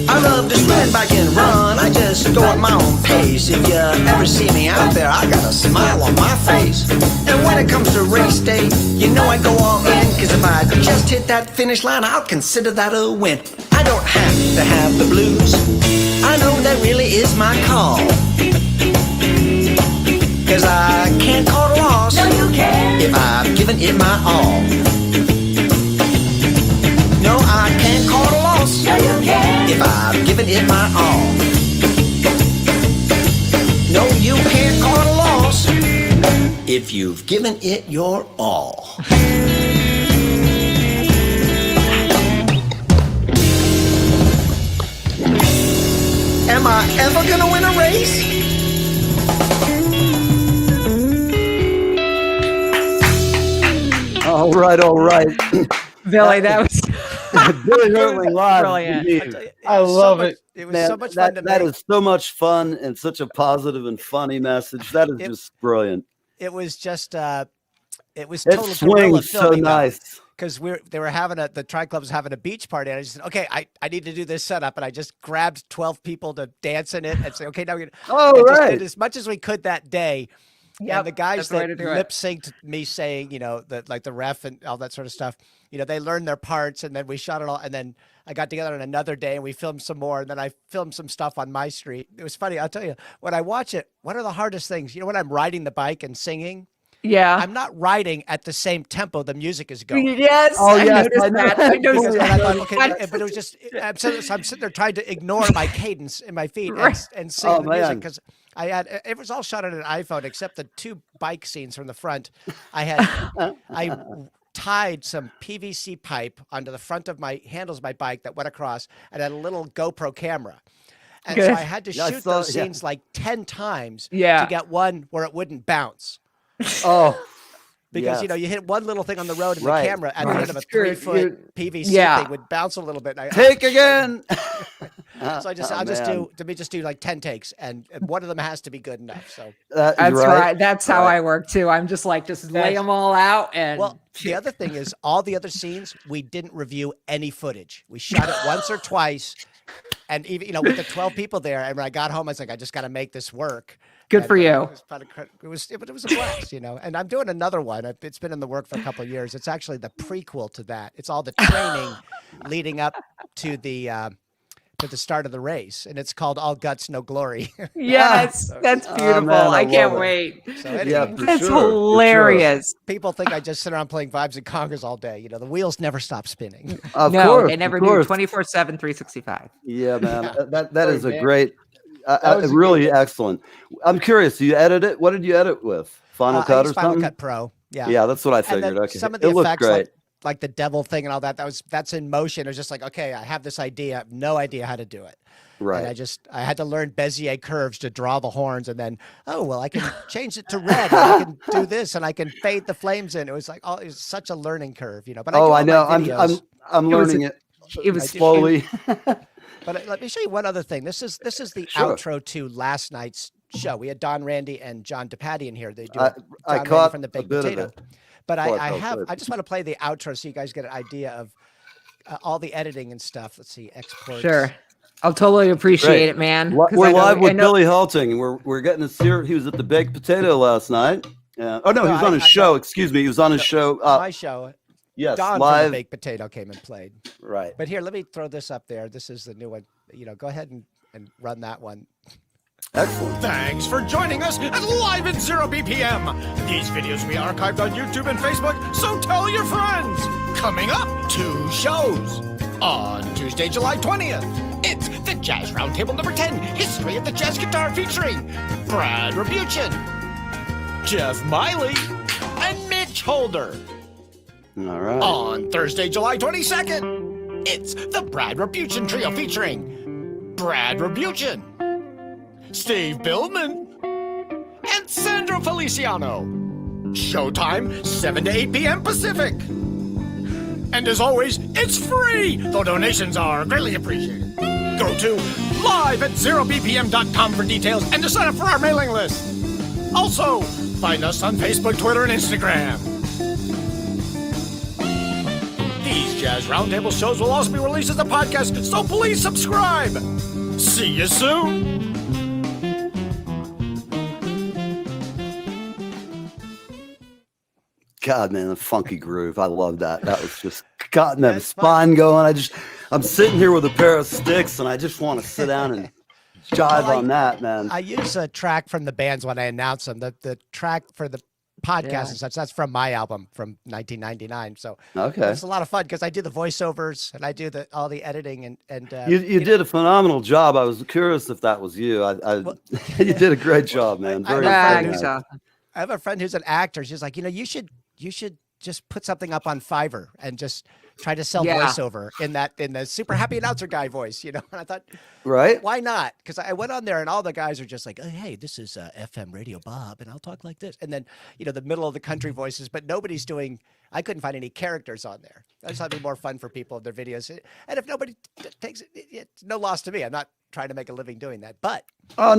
I love to swim, bike, and run. I just go at my own pace. If you ever see me out there, I got a smile on my face. And when it comes to race day, you know I go all in, 'cause if I just hit that finish line, I'll consider that a win. I don't have to have the blues. I know that really is my call, 'cause I can't call a loss. No, you can't. If I've given it my all. No, I can't call a loss. No, you can't. If I've given it my all. No, you can't call a loss if you've given it your all. Am I ever gonna win a race? All right, all right. Billy, that was Billy Hurtling live. brilliant. I love it. It was Man, so much fun to that make. is so much fun and such a positive and funny message. That is just brilliant. It was just it was It total guerrilla swings so filming, nice. because they were having the Tri Club was having a beach party, and I just said, okay, I need to do this setup, and I just grabbed 12 people to dance in it and say, okay, now we're Oh, just right. did as much as we could that day. Yep, And the guys that's the way that to do it. lip synced me saying, you know, that like the ref and all that sort of stuff, you know, they learned their parts, and then we shot it all, and then I got together on another day and we filmed some more, and then I filmed some stuff on my street. It was funny. I'll tell you, when I watch it, what are the hardest things? You know, when I'm riding the bike and singing, Yeah. I'm not riding at the same tempo the music is going. Yes. Oh, I yes, noticed I know. that. I Because noticed then I that. thought, okay, but it was just, so I'm sitting there trying to ignore my cadence in my feet Right. and sing Oh, the music, man. because it was all shot on an iPhone except the 2 bike scenes from the front. I tied some PVC pipe onto the front of my handles of my bike that went across, and had a little GoPro camera. And so Good. I had to Yeah, I shoot saw- those yeah. scenes like 10 times Yeah. to get one where it wouldn't bounce. Oh, Because, you yes. know, you hit one little thing on the road and Right. the camera at the end of a You're- 3-foot PVC yeah. thing would bounce a little bit. And Take again. So I'll just do like 10 takes, and one of them has to be good enough. So That's right. That's how I work too. I'm just like, lay them all out. And well, the other thing is, all the other scenes we didn't review any footage. We shot it once or twice, and even with the 12 people there, and when I got home, I was like, I just got to make this work. Good for you. It was a blast, And I'm doing another one. It's been in the work for a couple of years. It's actually the prequel to that. It's all the training leading up to the start of the race, and it's called All Guts, No Glory. Yes, that's beautiful. Man, I can't wait. So anyway, that's hilarious. People think I just sit around playing vibes and congas all day. The wheels never stop spinning. Of course, they never do. 24/7, 365. Yeah, man. That is a great. Really excellent. I'm curious. You edit it? What did you edit with? Final Cut or something? Final Cut Pro. Yeah. Yeah, that's what I figured. Okay. Some of the effects, like the devil thing and all that, that's in motion. It was just like, okay, I have this idea. I have no idea how to do it. Right. And I had to learn Bezier curves to draw the horns, and then, I can change it to red, and I can do this, and I can fade the flames in. It was like, it was such a learning curve, But I know. I'm learning it. It was slowly. But let me show you one other thing. This is the outro to last night's show. We had Don Randy and John DePatty in here. They do I caught from the Baked a bit Potato. of it. But I just want to play the outro so you guys get an idea of all the editing and stuff. Let's see, exports. Sure. I'll totally appreciate it, man. We're live with Billy Hulting. We're getting to hear. He was at the Baked Potato last night. He was on his show. Excuse me, he was on his show. My show. Yes, Don live. from the Baked Potato came and played. Right. But here, let me throw this up there. This is the new one. Go ahead and run that one. Excellent. Thanks for joining us at Live at 0 BPM. These videos we archived on YouTube and Facebook, so tell your friends. Coming up, 2 shows. On Tuesday, July 20th, it's the Jazz Roundtable number 10, History of the Jazz Guitar, featuring Brad Rebuchin, Jeff Miley, and Mitch Holder. All right. On Thursday, July 22nd, it's the Brad Rebuchin Trio featuring Brad Rebuchin, Steve Billman, and Sandro Feliciano. Showtime, 7 to 8 p.m. Pacific. And as always, it's free, though donations are greatly appreciated. Go to live@0bpm.com for details and to sign up for our mailing list. Also, find us on Facebook, Twitter, and Instagram. These Jazz Roundtable shows will also be released as a podcast, so please subscribe. See you soon. God, man, the funky groove. I love that. That was just gotten that spine going. I'm sitting here with a pair of sticks, and I just want to sit down and jive on that, man. I use a track from the bands when I announce them. The track for the podcast and such, that's from my album from 1999. So it's a lot of fun because I do the voiceovers and I do all the editing and you did a phenomenal job. I was curious if that was you. You did a great job, man. Very nice. I have a friend who's an actor. She's like, you should just put something up on Fiverr and just try to sell voiceover in the super happy announcer guy voice, And I thought, right, why not? Because I went on there and all the guys are just like, oh, hey, this is FM Radio Bob, and I'll talk like this, and then the middle of the country voices, but nobody's doing. I couldn't find any characters on there. I just thought it'd be more fun for people in their videos, and if nobody takes it, it's no loss to me. I'm not trying to make a living doing that, but I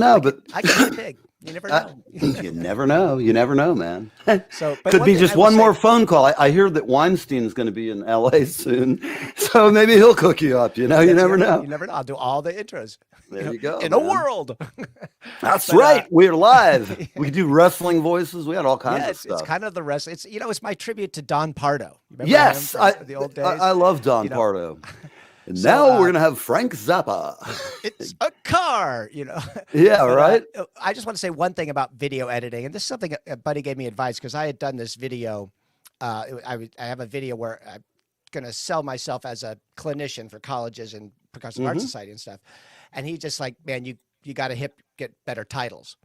can be big. You never know. You never know. You never know, man. So could be just one more phone call. I hear that Weinstein is going to be in LA soon, so maybe he'll cook you up. You never know. You never know. I'll do all the intros. There you go. In a world. That's right. We're live. We do wrestling voices. We had all kinds of stuff. It's kind of the rest. It's it's my tribute to Don Pardo. Yes, the old days. I love Don Pardo. And now we're gonna have Frank Zappa. It's a car, Yeah, right. I just want to say one thing about video editing, and this is something a buddy gave me advice because I had done this video. I have a video where I'm gonna sell myself as a clinician for colleges and Percussion Art Society and stuff, and he just like, man, you got to get better titles,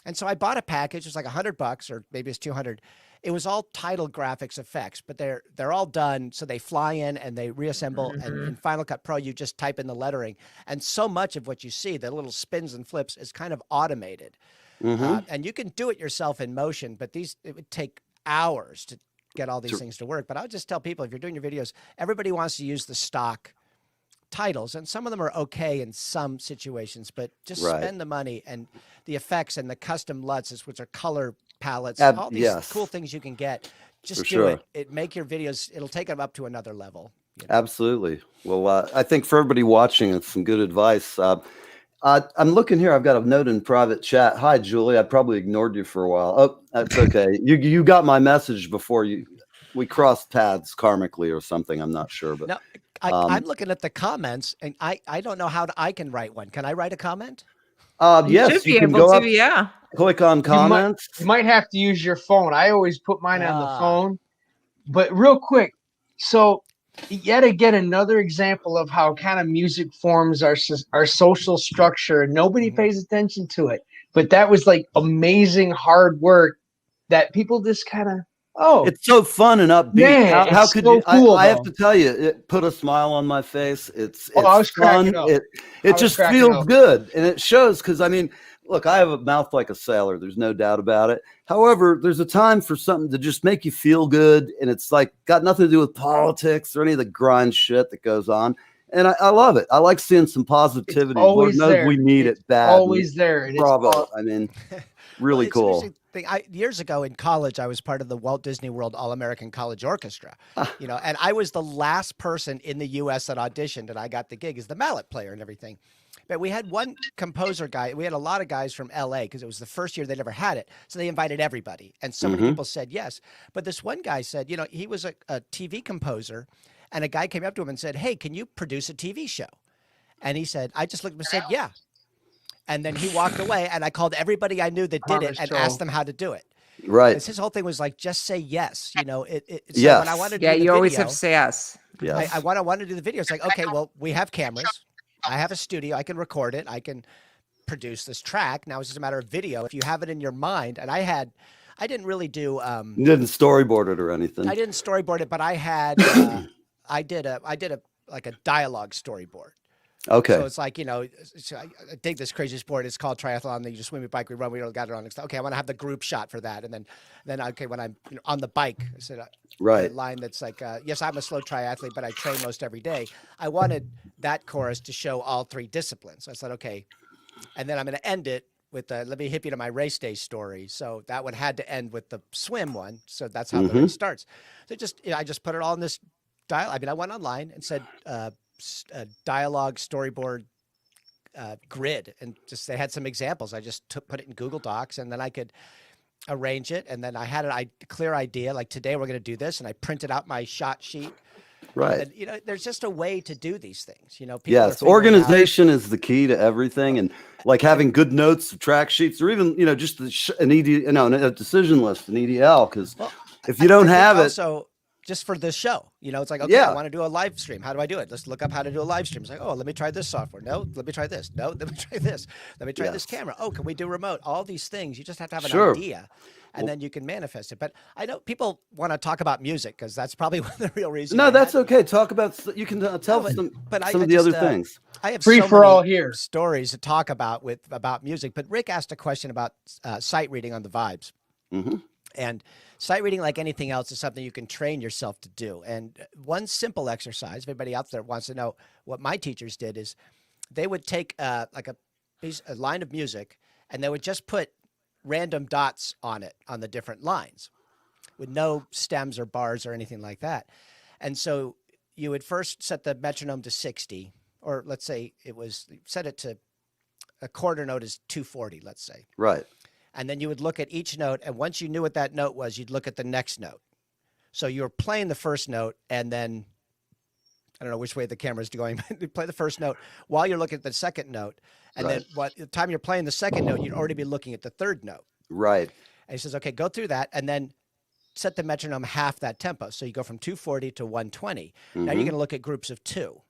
and so I bought a package. It's like $100 or maybe it's 200. It was all title graphics effects, but they're all done. So they fly in and they reassemble. And in Final Cut Pro, you just type in the lettering. And so much of what you see, the little spins and flips, is kind of automated. And you can do it yourself in motion, but it would take hours to get all these things to work. But I would just tell people, if you're doing your videos, everybody wants to use the stock titles, and some of them are okay in some situations, but just spend the money and the effects and the custom LUTs, which are color palettes, all these cool things you can get. Just do it. It make your videos. It'll take them up to another level. You know? Absolutely. Well, I think for everybody watching, it's some good advice. I'm looking here. I've got a note in private chat. Hi, Julie. I probably ignored you for a while. Oh, that's okay. You got my message before we crossed paths karmically or something. I'm not sure, but no, I'm looking at the comments, and I don't know how I can write one. Can I write a comment? Yes, you can go up, click on comments. You might have to use your phone. I always put mine on the phone. But real quick, so yet again, another example of how kind of music forms our social structure. Nobody pays attention to it. But that was like amazing hard work that people just kind of, it's so fun and upbeat. Man, how could so you? Cool, I have to tell you, it put a smile on my face. It's I was fun. cracking up. It just feels good, and it shows. Because I mean, look, I have a mouth like a sailor. There's no doubt about it. However, there's a time for something to just make you feel good, and it's like got nothing to do with politics or any of the grind shit that goes on. And I love it. I like seeing some positivity. Lord knows we need it bad. Always there. And bravo. I mean, really cool. Years ago in college, I was part of the Walt Disney World All-American College Orchestra, you know, and I was the last person in the U.S. that auditioned, and I got the gig as the mallet player and everything. But we had one composer guy. We had a lot of guys from L.A. because it was the first year they'd ever had it. So they invited everybody, and so many people said yes. But this one guy said, you know, he was a TV composer, and a guy came up to him and said, hey, can you produce a TV show? And he said, I just looked at him and said, yeah. And then he walked away, and I called everybody I knew that did it and asked them how to do it. Right. His whole thing was like, just say yes. You know, so yes. when I wanted to do the you video, always have to say yes. I wanted to do the video. It's like, okay, well, we have cameras. I have a studio. I can record it. I can produce this track. Now it's just a matter of video. If you have it in your mind, and I didn't really do. You didn't storyboard it or anything. I didn't storyboard it, but I had. I did a like a dialogue storyboard. Okay. So it's like, you know, I dig this crazy sport. It's called triathlon. You just swim, we bike, we run. We don't got it on. Okay, I want to have the group shot for that, and then okay, when I'm on the bike, I said a line that's like, yes, I'm a slow triathlete, but I train most every day. I wanted that chorus to show all three disciplines. So I said, okay, and then I'm going to end it with let me hip you to my race day story. So that one had to end with the swim one. So that's how the race starts. So I just put it all in this dial. I mean, I went online and said. Dialogue storyboard grid, and just they had some examples. I just put it in Google Docs, and then I could arrange it. And then I had a clear idea. Like today, we're going to do this, and I printed out my shot sheet. Right. And, you know, there's just a way to do these things. You know, yes, organization is the key to everything, and like having good notes, track sheets, or even just an a decision list, an EDL. Because if you don't have it, also. Just for this show, you know, it's like, okay, I want to do a live stream. How do I do it? Let's look up how to do a live stream. It's like, oh, let me try this software. No, let me try this. No, let me try this. Let me try this camera. Oh, can we do remote? All these things. You just have to have an idea, and then you can manifest it. But I know people want to talk about music because that's probably one of the real reasons. No, that's okay. Talk about, you can tell some of the other things. I have free for all here stories to talk about about music. But Rick asked a question about sight reading on the Vibes. And sight reading, like anything else, is something you can train yourself to do. And one simple exercise, if anybody out there wants to know what my teachers did, is they would take like a line of music, and they would just put random dots on it on the different lines with no stems or bars or anything like that. And so you would first set the metronome to 60, or let's say set it to a quarter note is 240, let's say. Right. And then you would look at each note, and once you knew what that note was, you'd look at the next note. So you were playing the first note, and then, I don't know which way the camera's going, but you play the first note while you're looking at the second note. And then the time you're playing the second note, you'd already be looking at the third note. Right. And he says, okay, go through that, and then set the metronome half that tempo. So you go from 240 to 120. Now you're going to look at groups of two.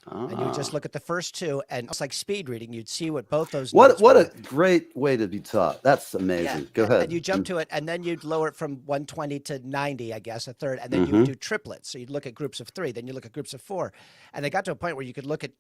And you would just look at the first two, and it's like speed reading. You'd see what both those notes what were. a great way to be taught. That's amazing. Yeah. Go ahead. And you jump to it, and then you'd lower it from 120 to 90, I guess, a third, and then you would do triplets. So you'd look at groups of three, then you look at groups of four. And it got to a point where you could look at,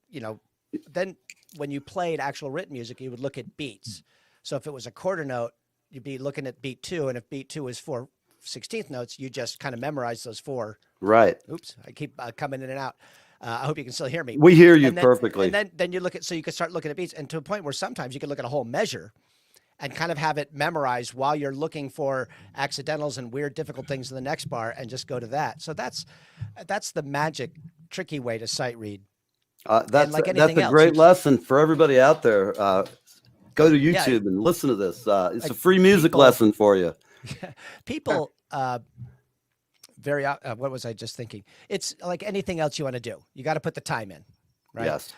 then when you played actual written music, you would look at beats. So if it was a quarter note, you'd be looking at beat two, and if beat two was 4/16 notes, you just kind of memorize those four. Right. Oops, I keep coming in and out. I hope you can still hear me. We hear you and then, perfectly. And then you look at, so you can start looking at beats, and to a point where sometimes you can look at a whole measure and kind of have it memorized while you're looking for accidentals and weird, difficult things in the next bar, and just go to that. So that's the magic, tricky way to sight read. That's a great lesson for everybody out there. Go to YouTube and listen to this. It's like a free music lesson for you. People, what was I just thinking? It's like anything else you want to do. You got to put the time in, right? Yes.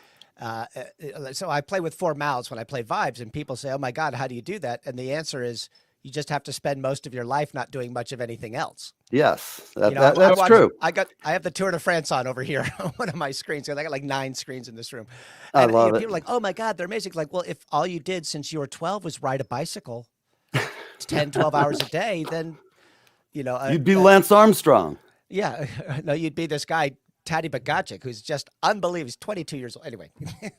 So I play with 4 mouths when I play vibes, and people say, "Oh my God, how do you do that?" And the answer is, you just have to spend most of your life not doing much of anything else. Yes, that's true. I have the Tour de France on over here on one of my screens. I got like 9 screens in this room. I love it. People are like, "Oh my God, they're amazing." Like, well, if all you did since you were 12 was ride a bicycle 10, 12 hours a day, then, you'd be Lance Armstrong. Yeah. No, you'd be this guy, Taddy Bagacic, who's just unbelievable. He's 22 years old. Anyway,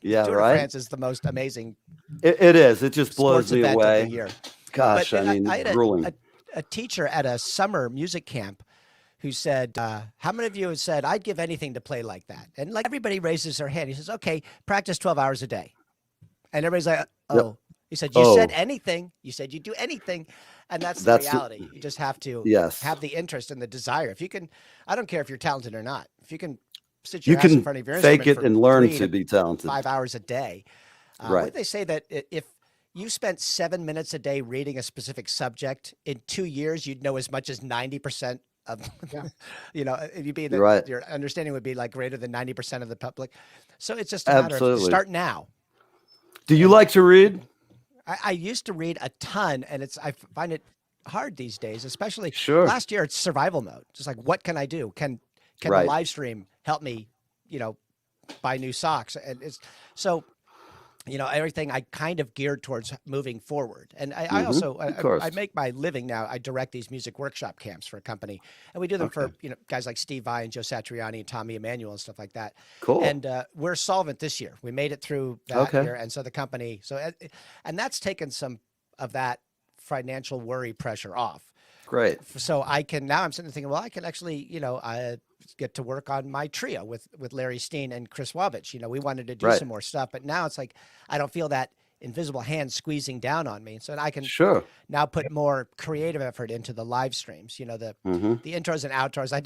yeah, Tour right. de France is the most amazing. It is. It just blows me away. Of the year. Gosh, I mean, I had grueling. a teacher at a summer music camp who said, how many of you have said, "I'd give anything to play like that"? And like everybody raises their hand. He says, "Okay, practice 12 hours a day." And everybody's like, "Oh." Yep. He said, "You said anything. You said you'd do anything." And that's the reality. You just have to have the interest and the desire. If you can, I don't care if you're talented or not. If you can sit your ass in front of your instrument, fake it and learn to be talented. 5 hours a day. Right. They say that if you spent 7 minutes a day reading a specific subject, in 2 years, you'd know as much as 90% of, you'd be your understanding would be like greater than 90% of the public. So it's just a matter of start now. Do you like to read? I used to read a ton, and I find it hard these days, especially last year. It's survival mode. Just like, what can I do? Can the live stream help me, buy new socks? And it's so, everything I kind of geared towards moving forward. And I also, I make my living now. I direct these music workshop camps for a company, and we do them for, guys like Steve Vai and Joe Satriani and Tommy Emmanuel and stuff like that. Cool. And we're solvent this year. We made it through that year. And so the company, and that's taken some of that financial worry pressure off. Great. So now I'm sitting there thinking, well, I can actually, I get to work on my trio with Larry Steen and Chris Wavich. We wanted to do some more stuff, but now it's like, I don't feel that invisible hand squeezing down on me. So I can now put more creative effort into the live streams, the intros and outros. I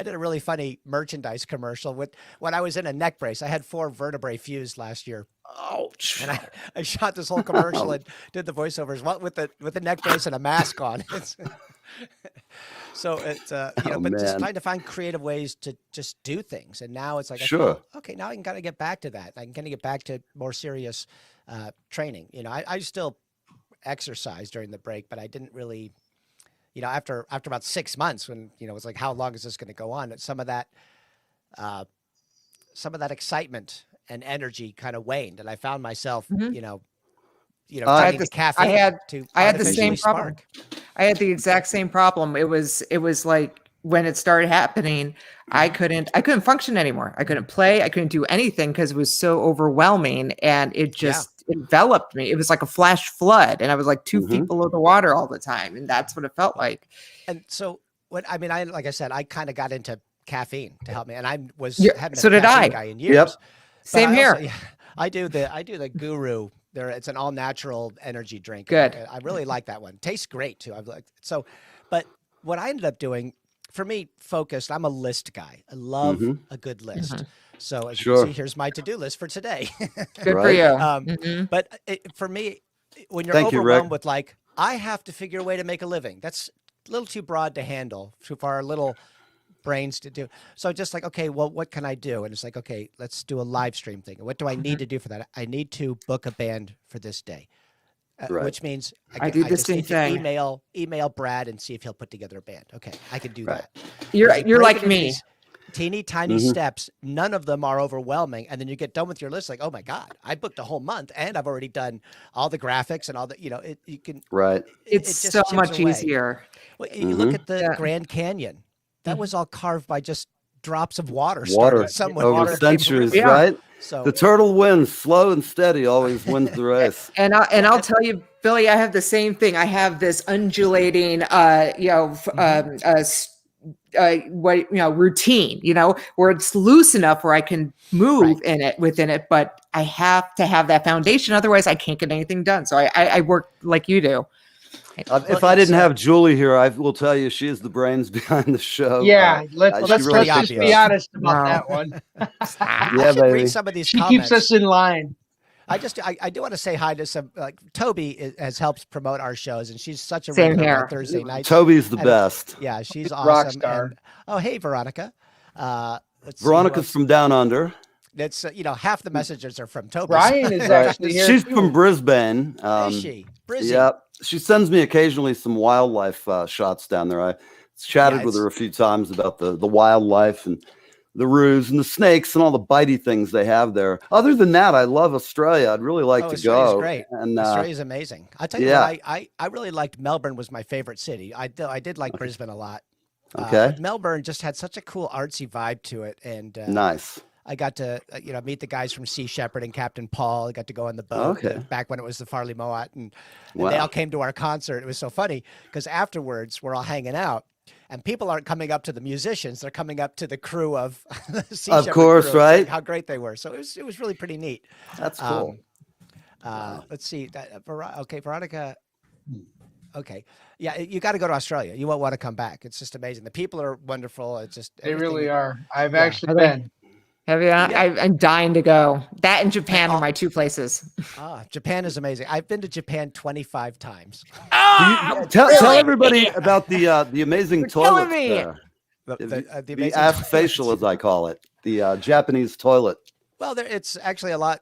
did a really funny merchandise commercial when I was in a neck brace. I had 4 vertebrae fused last year. Ouch. And I shot this whole commercial and did the voiceovers with the neck brace and a mask on. So it's but just trying to find creative ways to just do things. And now it's like, okay, now I can kind of get back to that. I can kind of get back to more serious training. I still exercise during the break, but I didn't really, after about 6 months, when it was like, how long is this going to go on? Some of that excitement and energy kind of waned, and I found myself, I had the same problem. I had the exact same problem. It was like when it started happening, I couldn't function anymore. I couldn't play. I couldn't do anything because it was so overwhelming, and it just enveloped me. It was like a flash flood, and I was like 2 feet below the water all the time, and that's what it felt like. And so like I said, I kind of got into caffeine to help me, and I was so did I. Guy in years. Yep. Same here. I do the Guru. It's an all natural energy drink. Good. I really like that one. Tastes great too. But what I ended up doing, for me, focused. I'm a list guy. I love a good list. So as you can see, here's my to-do list for today. Good for you. But for me, when you're overwhelmed with like, I have to figure a way to make a living, that's a little too broad to handle for our little brains to do. So just like, okay, well, what can I do? And it's like, okay, let's do a live stream thing. What do I need to do for that? I need to book a band for this day, which means I do the same thing. Email Brad and see if he'll put together a band. Okay, I can do that. You're like me. Teeny tiny steps. None of them are overwhelming. And then you get done with your list. Like, oh my God, I booked a whole month and I've already done all the graphics and all the, you can. Right. It's so much easier. Well, you look at the Grand Canyon. That was all carved by just drops of water somewhere over centuries, right? So the turtle wins, slow and steady, always wins the race. And I'll tell you, Billy, I have the same thing. I have this undulating, routine, where it's loose enough where I can move within it, but I have to have that foundation. Otherwise I can't get anything done. So I work like you do. If I didn't have Julie here, I will tell you she is the brains behind the show. Yeah, let's really just be honest about that one. Yeah, baby. Read some of these She comments. keeps us in line. I do want to say hi to some, like Toby has helped promote our shows, and she's such a Same regular here. on Thursday nights. Toby's the best. Yeah, she's Rock awesome. star. And, oh, hey, Veronica. Veronica's from down under. That's half the messages are from Toby. Brian is actually here. She's too. from Brisbane. Is she? Brizzy. Yeah, she sends me occasionally some wildlife shots down there. I chatted with her a few times about the wildlife and the roos and the snakes and all the bitey things they have there. Other than that, I love Australia. I'd really like to Australia's go. Great. And Australia's amazing. I'll tell you what, I really liked Melbourne. Was my favorite city. I did like Brisbane a lot. Okay. Melbourne just had such a cool artsy vibe to it, and nice. I got to meet the guys from Sea Shepherd and Captain Paul. I got to go on the boat back when it was the Farley Mowat, and they all came to our concert. It was so funny because afterwards we're all hanging out, and people aren't coming up to the musicians; they're coming up to the crew of the Sea Shepherd. Of course, right? Like how great they were. So it was really pretty neat. That's cool. Let's see. Okay, Veronica. Okay. Yeah, you got to go to Australia. You won't want to come back. It's just amazing. The people are wonderful. It's just they really are. I've actually been. Have you? Yeah. I'm dying to go. That and Japan are my two places. Japan is amazing. I've been to Japan 25 times. Tell everybody about the amazing toilet there. The ass facial, as I call it, the Japanese toilet. Well, it's actually a lot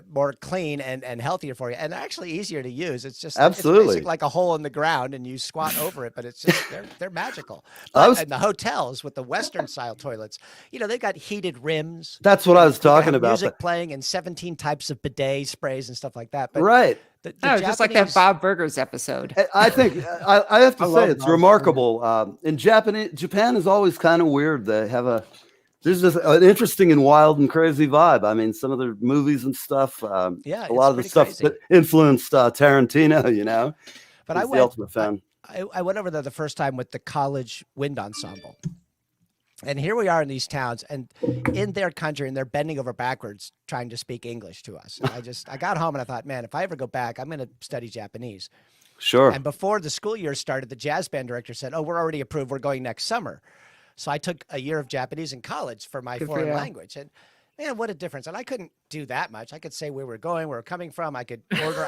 more clean and healthier for you, and actually easier to use. It's just absolutely it's basically like a hole in the ground, and you squat over it. But it's just they're magical. And the hotels with the Western style toilets, they got heated rims. That's what I was talking about. Music playing and 17 types of bidet sprays and stuff like that. But right. Just like that Bob Burgers episode. I think I have to say it's remarkable. In Japan is always kind of weird. They have there's just an interesting and wild and crazy vibe. I mean, some of their movies and stuff. A lot of the stuff that influenced Tarantino. But I went. The ultimate fan. I went over there the first time with the college wind ensemble. And here we are in these towns and in their country, and they're bending over backwards trying to speak English to us. And I got home and I thought, man, if I ever go back, I'm going to study Japanese. Sure. And before the school year started, the jazz band director said, "Oh, we're already approved. We're going next summer." So I took a year of Japanese in college for my foreign language. And man, what a difference. And I couldn't do that much. I could say where we're going, where we're coming from. I could order,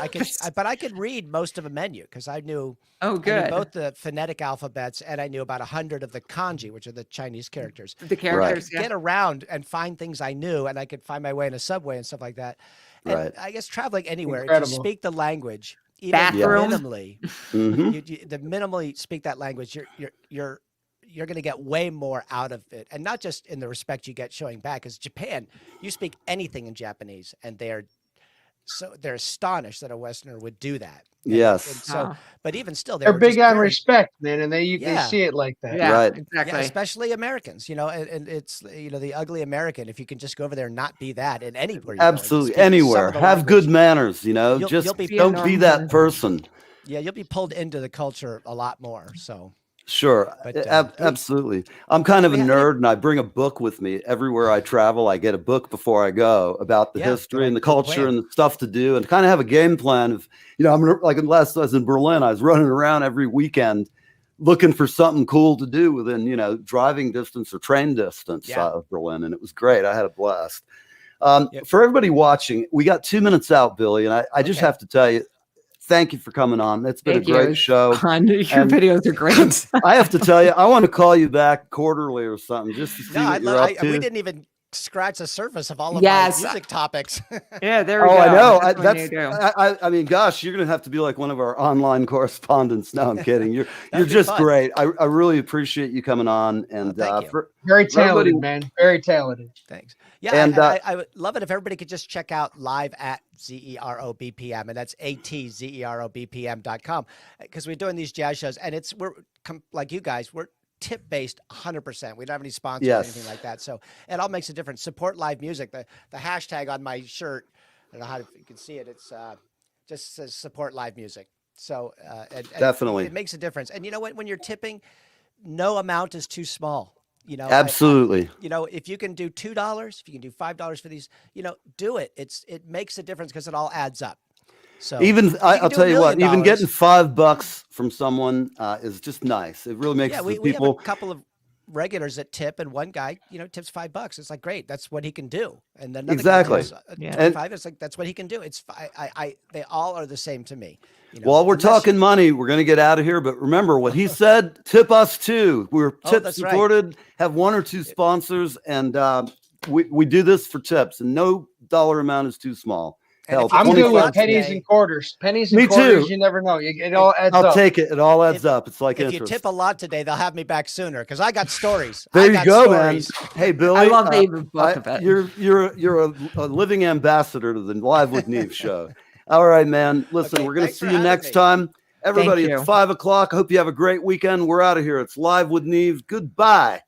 but I could read most of a menu because I knew, I knew both the phonetic alphabets and I knew about 100 of the kanji, which are the Chinese characters. The characters, Get around and find things I knew, and I could find my way in a subway and stuff like that. And I guess traveling anywhere, if you speak the language, even minimally, the minimally speak that language, you're going to get way more out of it. And not just in the respect you get showing back, because Japan, you speak anything in Japanese and they're astonished that a Westerner would do that. Yes. And so, but even still, they're big on respect, man. And they see it like that. Yeah, right. Exactly. Yeah, especially Americans, and it's, the ugly American, if you can just go over there and not be that in anywhere. Absolutely. Anywhere. Have good manners, just don't be that person. Yeah. You'll be pulled into the culture a lot more. So. Sure. Absolutely. I'm kind of a nerd and I bring a book with me everywhere I travel. I get a book before I go about the history and the culture and the stuff to do, and kind of have a game plan of, I'm like last I was in Berlin, I was running around every weekend looking for something cool to do within, driving distance or train distance of Berlin. And it was great. I had a blast. For everybody watching, we got 2 minutes out, Billy. And I just have to tell you, thank you for coming on. It's been a great show. Your videos are great. I have to tell you, I want to call you back quarterly or something just to see what you're up to. We didn't even scratch the surface of all of my music topics. Yeah, there we go. I know. I mean, gosh, you're going to have to be like one of our online correspondents. No, I'm kidding. You're just fun. Great. I really appreciate you coming on. And very talented, man. Very talented. Thanks. Yeah, and I would love it if everybody could just check out live at ZEROBPM, and that's ATZEROBPM.com, because we're doing these jazz shows, and we're like you guys, we're tip based 100%. We don't have any sponsors or anything like that. So it all makes a difference. Support live music. The hashtag on my shirt, I don't know if you can see it. It's just says support live music. So and definitely it makes a difference. And you know what, when you're tipping, no amount is too small. You know, absolutely. you know, if you can do $2, if you can do $5 for these, you know, do it. It makes a difference because it all adds up. So even I'll tell you what, even getting $5 from someone is just nice. It really makes we people. have a couple of regulars that tip, and one guy, you know, tips $5. It's like, great, that's what he can do. And then exactly, $25. It's like, that's what he can do. It's they all are the same to me. You know? While we're talking money, we're going to get out of here. But remember what he said, tip us too. We're tip supported, right. Have 1 or 2 sponsors, and we do this for tips, and no dollar amount is too small. Hell, I'm good with pennies and quarters. Pennies and quarters, you never know. It all adds up. I'll take it. It all adds up. It's like if interest. you tip a lot today, they'll have me back sooner because I got stories. There you go, man. Hey, Billy. I love that you book about it. You're a living ambassador to the Live with Neve show. All right, man. Listen, we're going to see you next time. Everybody, it's 5 o'clock. I hope you have a great weekend. We're out of here. It's Live with Neve. Goodbye.